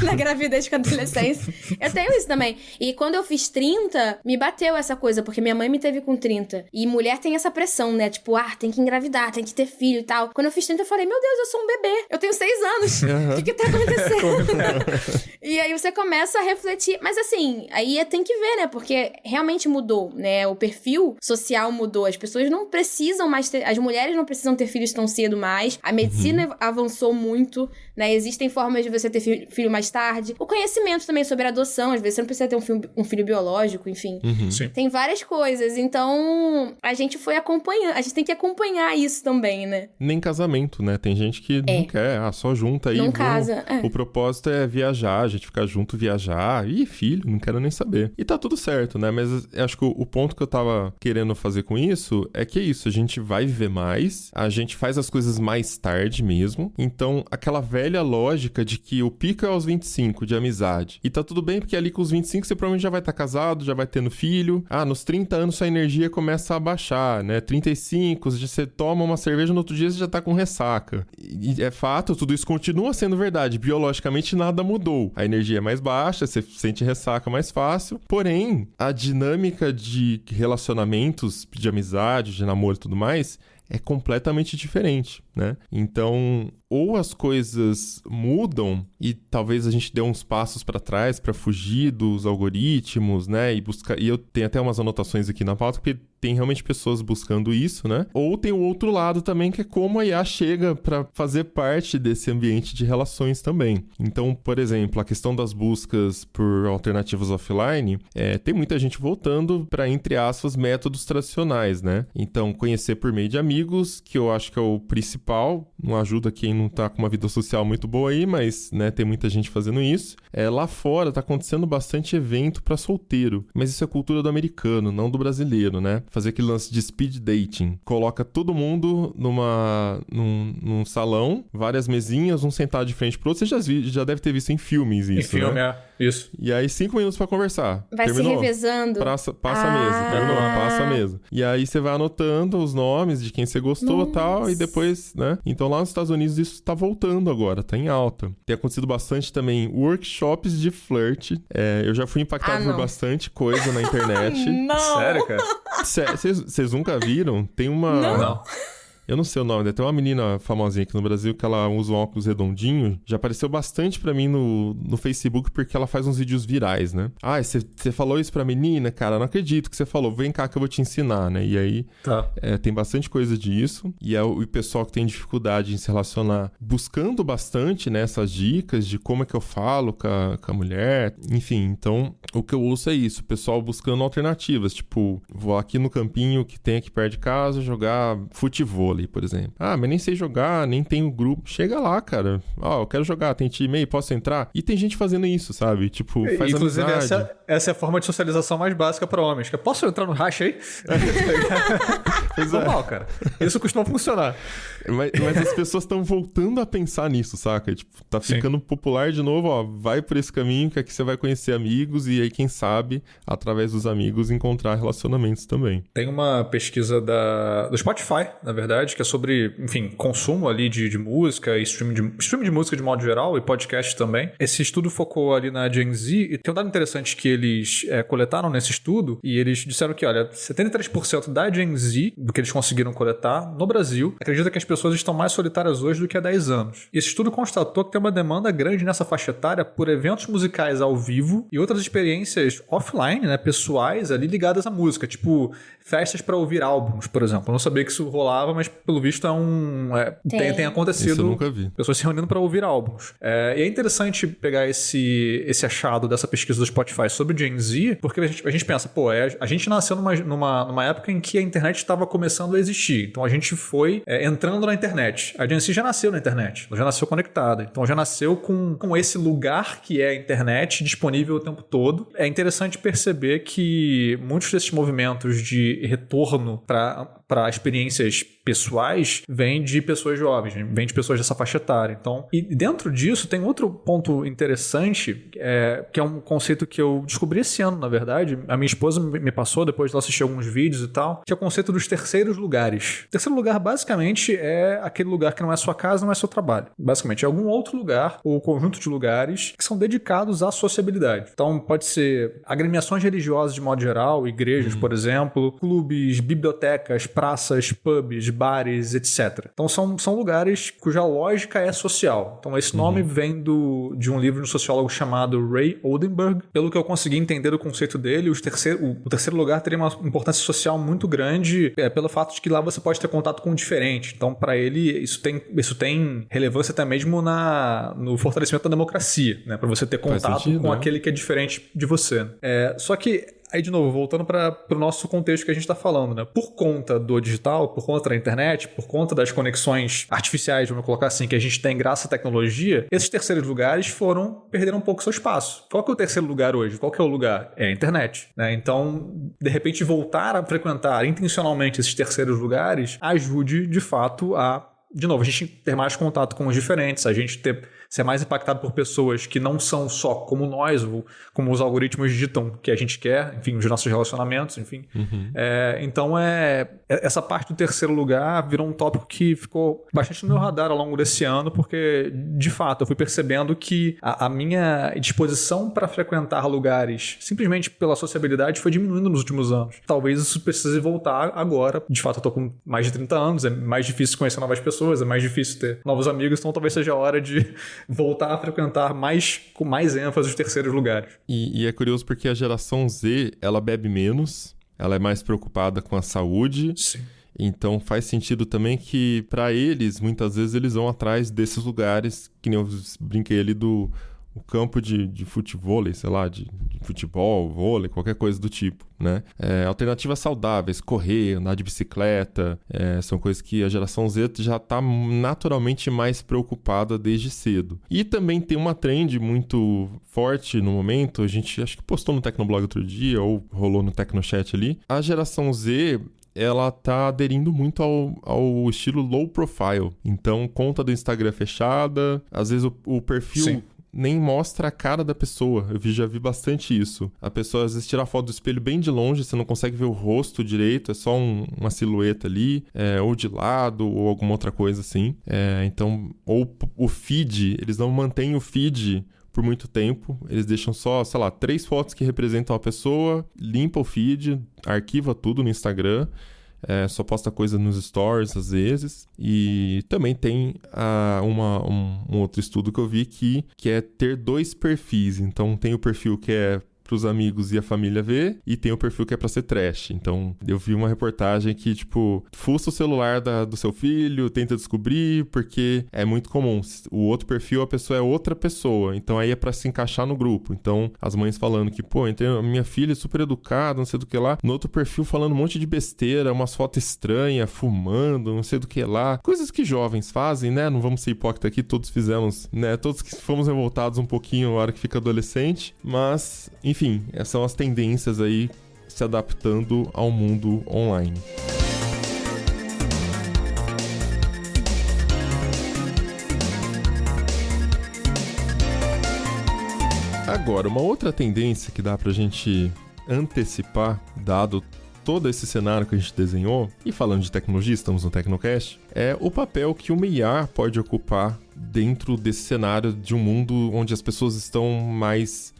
Speaker 3: da gravidez com a adolescência. Eu tenho isso também. E quando eu fiz 30, me bateu essa coisa, porque minha mãe me teve com 30. E mulher tem essa pressão, né? Tipo, tem que engravidar, tem que ter filho e tal. Quando eu fiz 30, eu falei, meu Deus, eu sou um bebê. Eu tenho 6 anos. O que tá acontecendo? E aí você começa a refletir. Mas assim, aí tem que ver, né? Porque realmente mudou, né? O perfil social mudou. As pessoas não precisam mais ter... As mulheres não precisam ter filhos tão cedo mais. A medicina avançou muito, né? Existem formas de você ter filho mais tarde. O conhecimento também sobre adoção. Às vezes você não precisa ter um filho biológico, enfim.
Speaker 4: Sim.
Speaker 3: Tem várias coisas. Então, a gente foi acompanhando. A gente tem que acompanhar isso também, né?
Speaker 2: Nem casamento, né? Tem gente que não quer. Só junta aí.
Speaker 3: Não casa.
Speaker 2: O propósito é viajar, a gente ficar junto, viajar. Ih, filho, não quero nem saber. E tá tudo certo, né? Mas acho que o ponto que eu tava querendo fazer com isso é que é isso. A gente vai viver mais. A gente faz as coisas mais tarde mesmo. Então, aquela velha lógica de que o pico é aos 25 de amizade. E tá tudo bem, porque ali com os 25 você provavelmente já vai estar casado, já vai tendo filho. Nos 30 anos sua energia começa a baixar, né? 35, você toma uma cerveja, no outro dia você já tá com ressaca. E é fato, tudo isso continua sendo verdade. Biologicamente nada mudou. A energia é mais baixa, você sente ressaca mais fácil. Porém, a dinâmica de relacionamentos, de amizade, de namoro e tudo mais, é completamente diferente, né? Então, ou as coisas mudam e talvez a gente dê uns passos para trás para fugir dos algoritmos, né? E eu tenho até umas anotações aqui na pauta, porque tem realmente pessoas buscando isso, né? Ou tem o outro lado também, que é como a IA chega para fazer parte desse ambiente de relações também. Então, por exemplo, a questão das buscas por alternativas offline, tem muita gente voltando para, entre aspas, métodos tradicionais, né? Então, conhecer por meio de amigos, que eu acho que é o principal, não ajuda quem não tá com uma vida social muito boa aí, mas, né, tem muita gente fazendo isso. Lá fora tá acontecendo bastante evento para solteiro, mas isso é cultura do americano, não do brasileiro, né? Fazer aquele lance de speed dating. Coloca todo mundo num salão, várias mesinhas, um sentado de frente pro outro. Você já deve ter visto em filmes isso,
Speaker 4: em filme,
Speaker 2: né?
Speaker 4: Isso.
Speaker 2: E aí, 5 minutos pra conversar.
Speaker 3: Vai
Speaker 2: Terminou?
Speaker 3: se revezando.
Speaker 2: Passa a mesa. Terminou? Passa a mesa. E aí, você vai anotando os nomes de quem você gostou e tal, e depois, né? Então, lá nos Estados Unidos, isso tá voltando agora, tá em alta. Tem acontecido bastante também workshops de flirt. Eu já fui impactado por bastante coisa na internet.
Speaker 3: Não!
Speaker 4: Sério, cara?
Speaker 2: Vocês nunca viram? Tem uma...
Speaker 4: Não.
Speaker 2: Eu não sei o nome, tem uma menina famosinha aqui no Brasil que ela usa um óculos redondinho. Já apareceu bastante pra mim no Facebook porque ela faz uns vídeos virais, né? Ah, você falou isso pra menina? Cara, não acredito que você falou. Vem cá que eu vou te ensinar, né? E aí, tem bastante coisa disso. E o pessoal que tem dificuldade em se relacionar buscando bastante, né, essas dicas de como é que eu falo com a mulher. Enfim, então, o que eu ouço é isso. O pessoal buscando alternativas. Tipo, vou aqui no campinho que tem aqui perto de casa jogar futebol, por exemplo. Ah, mas nem sei jogar, nem tenho grupo. Chega lá, cara. Eu quero jogar, tem time aí, posso entrar? E tem gente fazendo isso, sabe? Tipo, faz
Speaker 4: inclusive,
Speaker 2: amizade.
Speaker 4: essa é a forma de socialização mais básica para homens. Posso entrar no racha aí? Normal, cara. Isso costuma funcionar.
Speaker 2: Mas as pessoas estão voltando a pensar nisso, saca? Tipo, tá ficando popular de novo, vai por esse caminho que aqui você vai conhecer amigos e aí, quem sabe, através dos amigos, encontrar relacionamentos também.
Speaker 4: Tem uma pesquisa do Spotify, na verdade, que é sobre, enfim, consumo ali de música e streaming de música de modo geral e podcast também. Esse estudo focou ali na Gen Z e tem um dado interessante que eles coletaram nesse estudo e eles disseram que, olha, 73% da Gen Z, do que eles conseguiram coletar no Brasil, acredita que as pessoas estão mais solitárias hoje do que há 10 anos. Esse estudo constatou que tem uma demanda grande nessa faixa etária por eventos musicais ao vivo e outras experiências offline, né, pessoais ali ligadas à música, tipo festas para ouvir álbuns, por exemplo. Eu não sabia que isso rolava, mas pelo visto tem acontecido.
Speaker 2: Isso eu nunca vi.
Speaker 4: Pessoas se reunindo para ouvir álbuns. E é interessante pegar esse achado dessa pesquisa do Spotify sobre Gen Z, porque a gente pensa, a gente nasceu numa época em que a internet estava começando a existir. Então a gente foi entrando na internet. A Gen Z já nasceu na internet, ela já nasceu conectada. Então já nasceu com esse lugar que é a internet disponível o tempo todo. É interessante perceber que muitos desses movimentos de retorno para experiências pessoais vem de pessoas jovens, vem de pessoas dessa faixa etária. Então, e dentro disso tem outro ponto interessante, que é um conceito que eu descobri esse ano, na verdade. A minha esposa me passou depois de ela assistir alguns vídeos e tal, que é o conceito dos terceiros lugares. O terceiro lugar, basicamente, é aquele lugar que não é sua casa, não é seu trabalho. Basicamente, é algum outro lugar ou conjunto de lugares que são dedicados à sociabilidade. Então, pode ser agremiações religiosas de modo geral, igrejas, por exemplo, clubes, bibliotecas, praças, pubs, bares, etc. Então são lugares cuja lógica é social. Então esse nome vem de um livro de um sociólogo chamado Ray Oldenburg. Pelo que eu consegui entender do conceito dele, o terceiro lugar teria uma importância social muito grande pelo fato de que lá você pode ter contato com o diferente. Então para ele isso tem relevância até mesmo no fortalecimento da democracia, né? Para você ter contato com aquele que é diferente de você. Só que aí, de novo, voltando para o nosso contexto que a gente está falando, né? Por conta do digital, por conta da internet, por conta das conexões artificiais, vamos colocar assim, que a gente tem graças à tecnologia, esses terceiros lugares perderam um pouco seu espaço. Qual que é o terceiro lugar hoje? Qual que é o lugar? É a internet, né? Então, de repente, voltar a frequentar intencionalmente esses terceiros lugares ajude, de fato, de novo, a gente ter mais contato com os diferentes, a gente ser mais impactado por pessoas que não são só como nós, ou como os algoritmos ditam que a gente quer, enfim, os nossos relacionamentos, enfim. Então, essa parte do terceiro lugar virou um tópico que ficou bastante no meu radar ao longo desse ano, porque, de fato, eu fui percebendo que a minha disposição para frequentar lugares, simplesmente pela sociabilidade, foi diminuindo nos últimos anos. Talvez isso precise voltar agora. De fato, eu tô com mais de 30 anos, é mais difícil conhecer novas pessoas, é mais difícil ter novos amigos, então talvez seja a hora de voltar a frequentar com mais ênfase os terceiros lugares.
Speaker 2: E é curioso porque a geração Z, ela bebe menos, ela é mais preocupada com a saúde.
Speaker 4: Sim.
Speaker 2: Então faz sentido também que, para eles, muitas vezes eles vão atrás desses lugares, que nem eu brinquei ali do campo de futevôlei, sei lá, de futebol, vôlei, qualquer coisa do tipo, né? Alternativas saudáveis, correr, andar de bicicleta, são coisas que a geração Z já está naturalmente mais preocupada desde cedo. E também tem uma trend muito forte no momento, a gente acho que postou no Tecnoblog outro dia, ou rolou no Tecnochat ali, a geração Z... ela tá aderindo muito ao estilo low profile. Então, conta do Instagram fechada, às vezes o perfil...
Speaker 4: Sim.
Speaker 2: Nem mostra a cara da pessoa. Eu já vi bastante isso. A pessoa às vezes tira a foto do espelho bem de longe, você não consegue ver o rosto direito, é só uma silhueta ali, ou de lado, ou alguma outra coisa assim. Então, ou o feed, eles não mantêm o feed por muito tempo, eles deixam só, sei lá, 3 fotos que representam a pessoa, limpa o feed, arquiva tudo no Instagram, só posta coisa nos stories às vezes. E também tem um outro estudo que eu vi que é ter 2 perfis. Então tem o perfil que é pros amigos e a família ver, e tem o perfil que é pra ser trash. Então, eu vi uma reportagem que, tipo, fuça o celular do seu filho, tenta descobrir, porque é muito comum. O outro perfil, a pessoa é outra pessoa, então aí é pra se encaixar no grupo. Então, as mães falando que, pô, a minha filha é super educada, não sei do que lá, no outro perfil falando um monte de besteira, umas fotos estranhas, fumando, não sei do que lá. Coisas que jovens fazem, né? Não vamos ser hipócritas aqui, todos fizemos, né? Todos que fomos revoltados um pouquinho na hora que fica adolescente, mas... Enfim, essas são as tendências aí se adaptando ao mundo online. Agora, uma outra tendência que dá pra gente antecipar, dado todo esse cenário que a gente desenhou, e falando de tecnologia, estamos no Tecnocast, é o papel que uma IA pode ocupar dentro desse cenário de um mundo onde as pessoas estão mais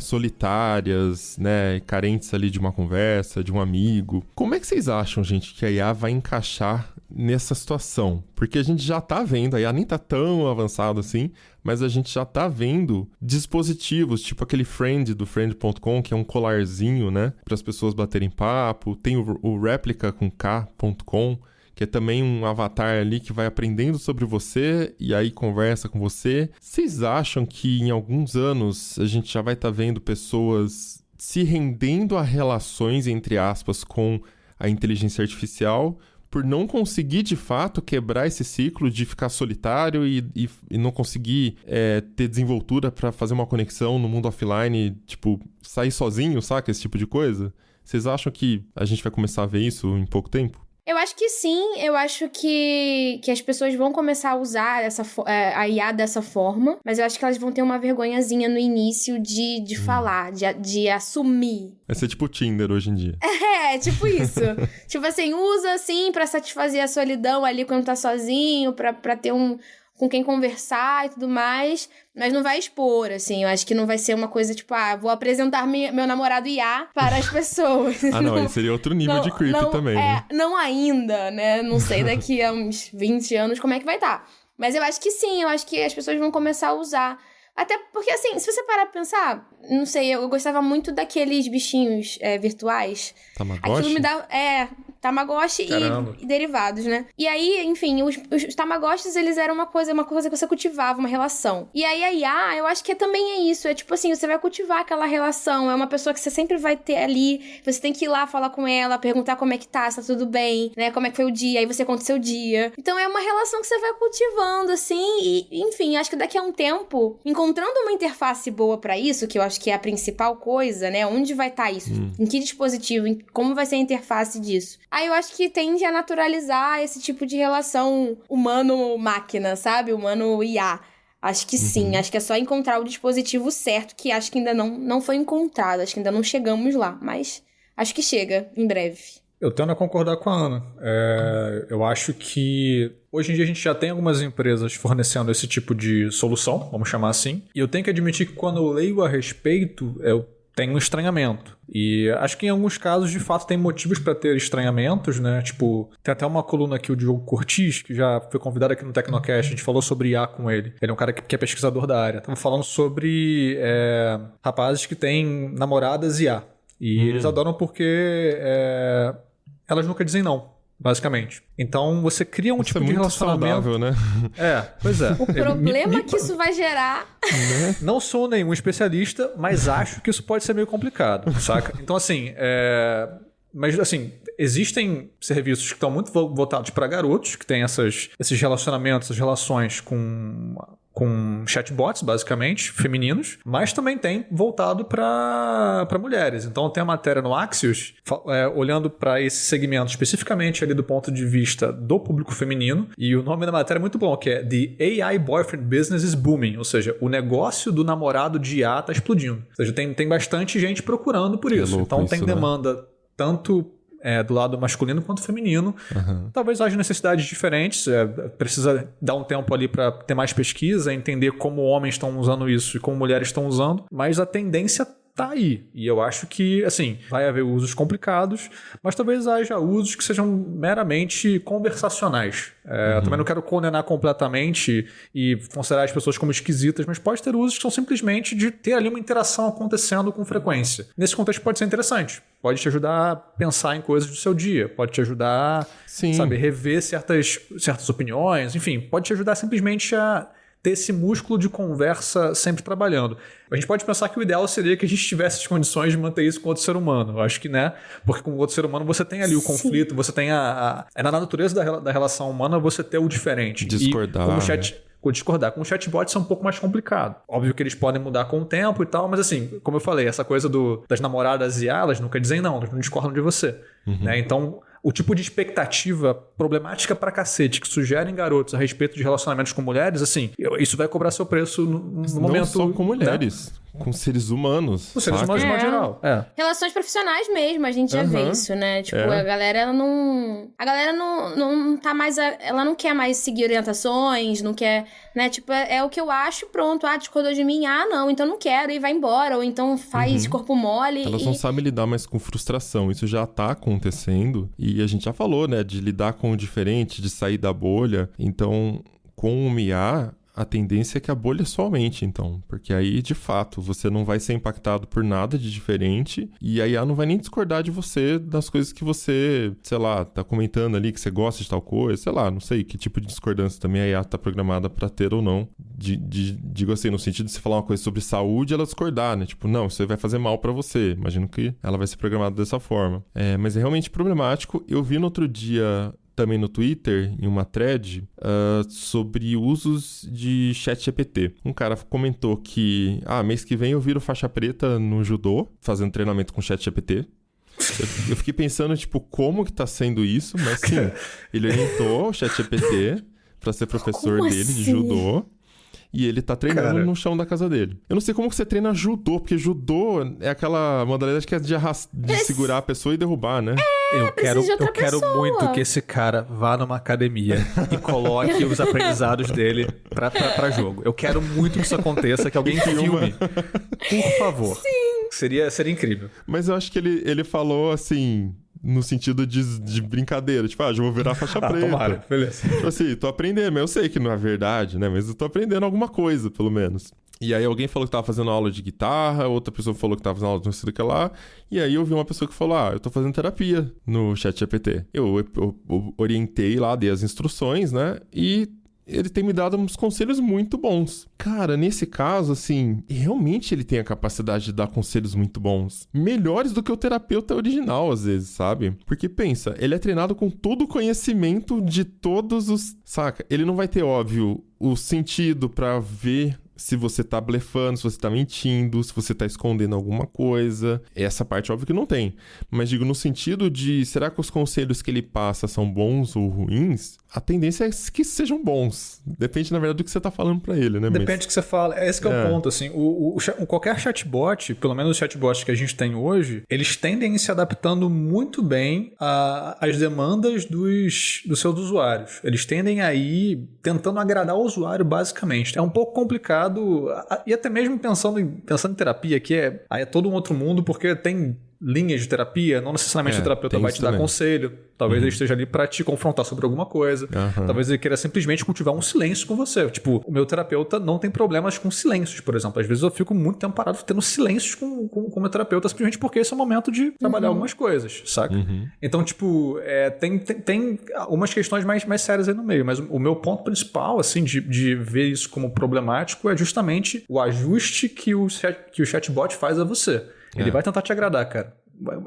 Speaker 2: solitárias, né, carentes ali de uma conversa, de um amigo. Como é que vocês acham, gente, que a IA vai encaixar nessa situação? Porque a gente já tá vendo, a IA nem tá tão avançado assim, mas a gente já tá vendo dispositivos, tipo aquele Friend do Friend.com, que é um colarzinho, né, para as pessoas baterem papo. Tem o Replica com K.com, que é também um avatar ali que vai aprendendo sobre você e aí conversa com você. Vocês acham que em alguns anos a gente já vai estar vendo pessoas se rendendo a relações, entre aspas, com a inteligência artificial por não conseguir, de fato, quebrar esse ciclo de ficar solitário e não conseguir ter desenvoltura para fazer uma conexão no mundo offline, tipo, sair sozinho, saca? Esse tipo de coisa. Vocês acham que a gente vai começar a ver isso em pouco tempo?
Speaker 3: Eu acho que sim, eu acho que as pessoas vão começar a usar a IA dessa forma, mas eu acho que elas vão ter uma vergonhazinha no início de falar, de assumir.
Speaker 2: Vai ser tipo o Tinder hoje em dia.
Speaker 3: Tipo isso. Tipo assim, usa assim pra satisfazer a solidão ali quando tá sozinho, pra ter com quem conversar e tudo mais, mas não vai expor, assim, eu acho que não vai ser uma coisa tipo, vou apresentar meu namorado IA para as pessoas.
Speaker 2: Não, esse seria outro nível de creepy também, né?
Speaker 3: Não ainda, né, não sei daqui a uns 20 anos como é que vai estar. Mas eu acho que sim, eu acho que as pessoas vão começar a usar. Até porque, assim, se você parar pra pensar, não sei, eu gostava muito daqueles bichinhos virtuais.
Speaker 2: Tamagotchi?
Speaker 3: Aquilo me dá... Tamagotchi e derivados, né? E aí, enfim, os Tamagotchis, eles eram uma coisa que você cultivava, uma relação. E aí a IA, eu acho que também é isso. É tipo assim, você vai cultivar aquela relação. É uma pessoa que você sempre vai ter ali. Você tem que ir lá falar com ela, perguntar como é que tá, se tá tudo bem, né? Como é que foi o dia, aí você conta o seu dia. Então é uma relação que você vai cultivando, assim. E, enfim, acho que daqui a um tempo, encontrando uma interface boa pra isso, que eu acho que é a principal coisa, né? Onde vai estar isso? Em que dispositivo? Como vai ser a interface disso? Aí eu acho que tende a naturalizar esse tipo de relação humano-máquina, sabe? Humano-IA. Acho que sim, acho que é só encontrar o dispositivo certo, que acho que ainda não foi encontrado, acho que ainda não chegamos lá, mas acho que chega em breve.
Speaker 4: Eu tendo a concordar com a Ana. Eu acho que hoje em dia a gente já tem algumas empresas fornecendo esse tipo de solução, vamos chamar assim, e eu tenho que admitir que quando eu leio a respeito, eu tenho um estranhamento. E acho que em alguns casos, de fato, tem motivos para ter estranhamentos, né? Tipo, tem até uma coluna aqui, o Diogo Cortis, que já foi convidado aqui no Tecnocast, a gente falou sobre IA com ele. Ele é um cara que é pesquisador da área. Estamos falando sobre rapazes que têm namoradas IA. E eles adoram porque elas nunca dizem não, basicamente. Então você cria um tipo de relacionamento.
Speaker 2: Saudável, né?
Speaker 4: Pois é.
Speaker 3: O problema que isso vai gerar.
Speaker 4: Não sou nenhum especialista, mas acho que isso pode ser meio complicado, saca? Então, assim, mas, assim, existem serviços que estão muito voltados para garotos, que têm esses relacionamentos, essas relações com chatbots, basicamente, femininos, mas também tem voltado para mulheres. Então tem a matéria no Axios, olhando para esse segmento especificamente ali do ponto de vista do público feminino, e o nome da matéria é muito bom, que é The AI Boyfriend Business is Booming, ou seja, o negócio do namorado de IA está explodindo. Ou seja, tem bastante gente procurando por isso. Então tem demanda tanto do lado masculino quanto feminino. Talvez haja necessidades diferentes, precisa dar um tempo ali para ter mais pesquisa, entender como homens estão usando isso e como mulheres estão usando, mas a tendência tá aí. E eu acho que, assim, vai haver usos complicados, mas talvez haja usos que sejam meramente conversacionais. Eu também não quero condenar completamente e considerar as pessoas como esquisitas, mas pode ter usos que são simplesmente de ter ali uma interação acontecendo com frequência. Nesse contexto pode ser interessante. Pode te ajudar a pensar em coisas do seu dia, pode te ajudar a, sabe, rever certas opiniões, enfim, pode te ajudar simplesmente a ter esse músculo de conversa sempre trabalhando. A gente pode pensar que o ideal seria que a gente tivesse as condições de manter isso com outro ser humano. Eu acho que, né? Porque com outro ser humano você tem ali o conflito, você tem na natureza da relação humana você ter o diferente.
Speaker 2: Discordar.
Speaker 4: Discordar. Com o chatbot é um pouco mais complicado. Óbvio que eles podem mudar com o tempo e tal, mas assim, como eu falei, essa coisa das namoradas e elas nunca dizem não, elas não discordam de você. Né? Então, o tipo de expectativa problemática pra cacete que sugerem garotos a respeito de relacionamentos com mulheres, assim, isso vai cobrar seu preço no momento...
Speaker 2: Não só com mulheres, né? Com seres humanos.
Speaker 4: Com seres humanos de modo geral.
Speaker 3: Relações profissionais mesmo, a gente já vê isso, né? Tipo, a galera não tá mais... Ela não quer mais seguir orientações, não quer... Né? Tipo, é o que eu acho, pronto. Discordou de mim, não, então não quero, e vai embora. Ou então faz corpo mole.
Speaker 2: Elas não sabem lidar mais com frustração. Isso já tá acontecendo. E a gente já falou, né? De lidar com o diferente, de sair da bolha. Então, com o IA, a tendência é que a bolha só aumente, então. Porque aí, de fato, você não vai ser impactado por nada de diferente. E a IA não vai nem discordar de você das coisas que você, sei lá, tá comentando ali que você gosta de tal coisa. Sei lá, não sei que tipo de discordância também a IA tá programada pra ter ou não. Digo assim, no sentido de você falar uma coisa sobre saúde, ela discordar, né? Tipo, não, isso vai fazer mal pra você. Imagino que ela vai ser programada dessa forma. Mas é realmente problemático. Eu vi no outro dia... também no Twitter, em uma thread, sobre usos de ChatGPT. Um cara comentou que, mês que vem eu viro faixa preta no judô, fazendo treinamento com ChatGPT. Eu fiquei pensando, tipo, como que tá sendo isso, mas sim, ele orientou o ChatGPT pra ser professor dele de judô. E ele tá treinando no chão da casa dele. Eu não sei como que você treina judô, porque judô é aquela modalidade que é de segurar a pessoa e derrubar, né?
Speaker 4: Eu quero muito que esse cara vá numa academia e coloque os aprendizados dele pra jogo. Eu quero muito que isso aconteça, que alguém filme. Por favor. Sim. Seria incrível.
Speaker 2: Mas eu acho que ele falou assim... no sentido de brincadeira. Tipo, já vou virar faixa preta.
Speaker 4: Tomara, beleza.
Speaker 2: Tipo assim, tô aprendendo. Mas eu sei que não é verdade, né? Mas eu tô aprendendo alguma coisa, pelo menos. E aí alguém falou que tava fazendo aula de guitarra, outra pessoa falou que tava fazendo aula de não sei o que lá. E aí eu vi uma pessoa que falou, eu tô fazendo terapia no ChatGPT. Eu orientei lá, dei as instruções, né? E... ele tem me dado uns conselhos muito bons. Cara, nesse caso, assim, realmente ele tem a capacidade de dar conselhos muito bons. Melhores do que o terapeuta original, às vezes, sabe? Porque, pensa, ele é treinado com todo o conhecimento de todos os... Saca? Ele não vai ter, óbvio, o sentido pra ver... se você tá blefando, se você tá mentindo, se você tá escondendo alguma coisa. Essa parte, óbvio que não tem. Mas digo, no sentido de, será que os conselhos que ele passa são bons ou ruins? A tendência é que sejam bons. Depende, na verdade, do que você tá falando pra ele, né?
Speaker 4: Depende do que você fala. Esse que é o ponto, assim. Qualquer chatbot, pelo menos os chatbots que a gente tem hoje, eles tendem a se adaptando muito bem às demandas dos seus usuários. Eles tendem a ir tentando agradar o usuário, basicamente. É um pouco complicado. E até mesmo pensando em terapia, que aí é todo um outro mundo, porque tem linhas de terapia, não necessariamente o terapeuta vai te dar conselho, talvez ele esteja ali para te confrontar sobre alguma coisa, talvez ele queira simplesmente cultivar um silêncio com você. Tipo, o meu terapeuta não tem problemas com silêncios, por exemplo. Às vezes eu fico muito tempo parado tendo silêncios com o meu terapeuta, simplesmente porque esse é o momento de trabalhar algumas coisas, saca? Então, tipo, tem algumas questões mais sérias aí no meio, mas o meu ponto principal, assim, de ver isso como problemático é justamente o ajuste que o chatbot faz a você. Ele vai tentar te agradar, cara.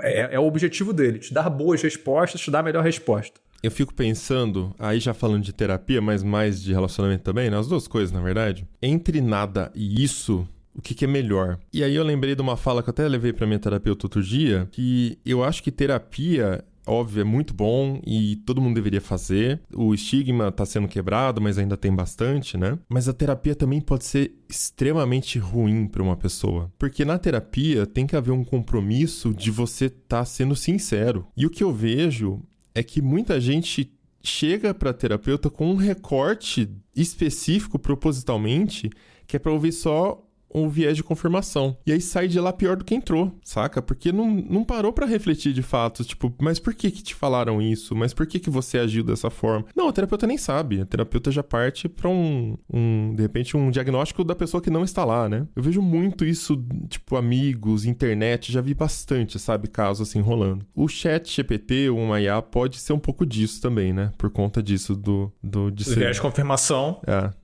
Speaker 4: É o objetivo dele, te dar boas respostas, te dar a melhor resposta.
Speaker 2: Eu fico pensando, aí já falando de terapia, mas mais de relacionamento também, né? As duas coisas, na verdade. Entre nada e isso, o que é melhor? E aí eu lembrei de uma fala que eu até levei pra minha terapeuta outro dia, que eu acho que terapia... Óbvio, é muito bom e todo mundo deveria fazer. O estigma tá sendo quebrado, mas ainda tem bastante, né? Mas a terapia também pode ser extremamente ruim para uma pessoa. Porque na terapia tem que haver um compromisso de você estar sendo sincero. E o que eu vejo é que muita gente chega para terapeuta com um recorte específico, propositalmente, que é para ouvir só um viés de confirmação. E aí sai de lá pior do que entrou, saca? Porque não parou pra refletir de fato, tipo, mas por que te falaram isso? Mas por que você agiu dessa forma? Não, a terapeuta nem sabe. A terapeuta já parte pra de repente, um diagnóstico da pessoa que não está lá, né? Eu vejo muito isso, tipo, amigos, internet, já vi bastante, sabe? Casos assim rolando. O chat GPT, uma IA, pode ser um pouco disso também, né? Por conta disso de ser...
Speaker 4: viés de confirmação.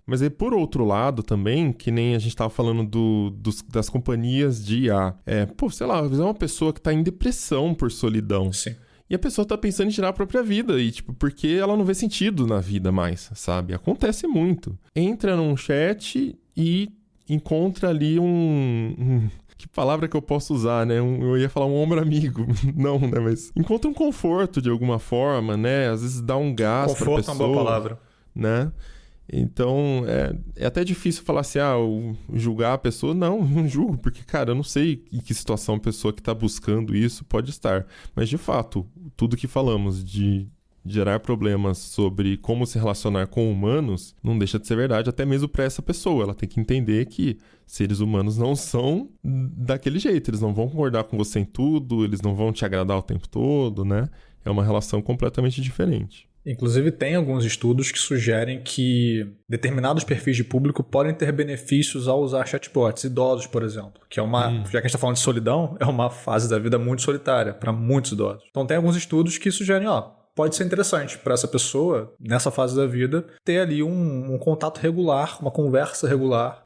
Speaker 2: Mas aí, por outro lado, também, que nem a gente tava falando das companhias de IA. Sei lá, às vezes é uma pessoa que tá em depressão por solidão.
Speaker 4: Sim.
Speaker 2: E a pessoa tá pensando em tirar a própria vida. E, tipo, porque ela não vê sentido na vida mais, sabe? Acontece muito. Entra num chat e encontra ali que palavra que eu posso usar, né? Eu ia falar um ombro amigo. Não, né? Mas encontra um conforto de alguma forma, né? Às vezes dá um gás pra pessoa.
Speaker 4: Conforto é uma boa palavra.
Speaker 2: Né? Então, é até difícil falar assim, julgar a pessoa. Não julgo, porque, cara, eu não sei em que situação a pessoa que tá buscando isso pode estar. Mas, de fato, tudo que falamos de gerar problemas sobre como se relacionar com humanos não deixa de ser verdade, até mesmo para essa pessoa. Ela tem que entender que seres humanos não são daquele jeito. Eles não vão concordar com você em tudo, eles não vão te agradar o tempo todo, né? É uma relação completamente diferente.
Speaker 4: Inclusive, tem alguns estudos que sugerem que determinados perfis de público podem ter benefícios ao usar chatbots, idosos, por exemplo, que é já que a gente está falando de solidão, é uma fase da vida muito solitária para muitos idosos. Então, tem alguns estudos que sugerem, pode ser interessante para essa pessoa, nessa fase da vida, ter ali um contato regular, uma conversa regular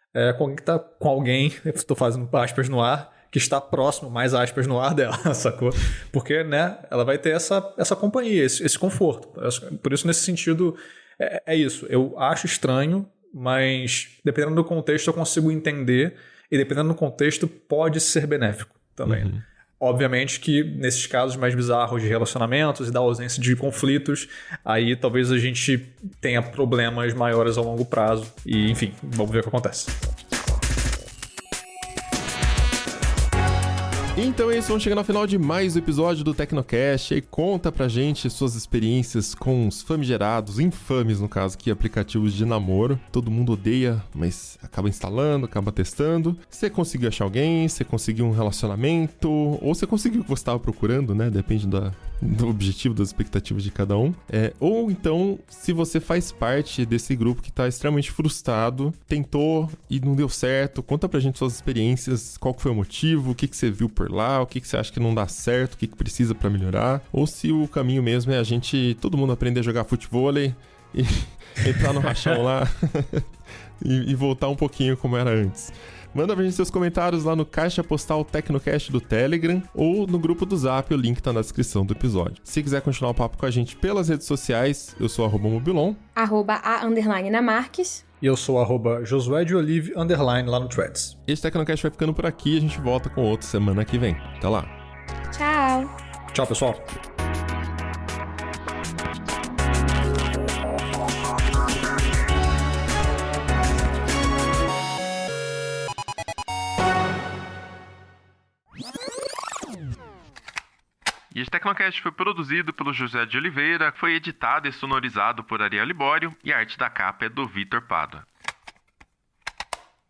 Speaker 4: com alguém, estou fazendo aspas no ar, que está próximo, mais aspas, no ar dela, sacou? Porque, né, ela vai ter essa companhia, esse conforto. Por isso, nesse sentido, é isso. Eu acho estranho, mas dependendo do contexto eu consigo entender, e dependendo do contexto pode ser benéfico também. Obviamente que nesses casos mais bizarros de relacionamentos e da ausência de conflitos, aí talvez a gente tenha problemas maiores a longo prazo. E, enfim, vamos ver o que acontece.
Speaker 2: Então é isso, vamos chegando ao final de mais um episódio do Tecnocast. E conta pra gente suas experiências com os famigerados, infames no caso, que aplicativos de namoro. Todo mundo odeia, mas acaba instalando, acaba testando. Você conseguiu achar alguém, você conseguiu um relacionamento, ou você conseguiu o que você estava procurando, né? Depende do objetivo, das expectativas de cada um. Ou então, se você faz parte desse grupo que tá extremamente frustrado, tentou e não deu certo, conta pra gente suas experiências, qual que foi o motivo, o que você viu por lá, o que você acha que não dá certo, o que precisa pra melhorar, ou se o caminho mesmo é todo mundo aprender a jogar futevôlei e entrar no rachão lá e voltar um pouquinho como era antes. Manda pra gente seus comentários lá no Caixa Postal Tecnocast do Telegram ou no grupo do Zap, o link tá na descrição do episódio. Se quiser continuar o papo com a gente pelas redes sociais, eu sou @mobilon,
Speaker 3: @a_namarques.
Speaker 4: E eu sou @josuedeolive_ lá no Threads.
Speaker 2: Esse Tecnocast vai ficando por aqui, a gente volta com outro semana que vem. Até lá.
Speaker 3: Tchau.
Speaker 4: Tchau, pessoal.
Speaker 2: E esse Tecnocast foi produzido pelo José de Oliveira, foi editado e sonorizado por Ariel Libório e a arte da capa é do Vitor Pada.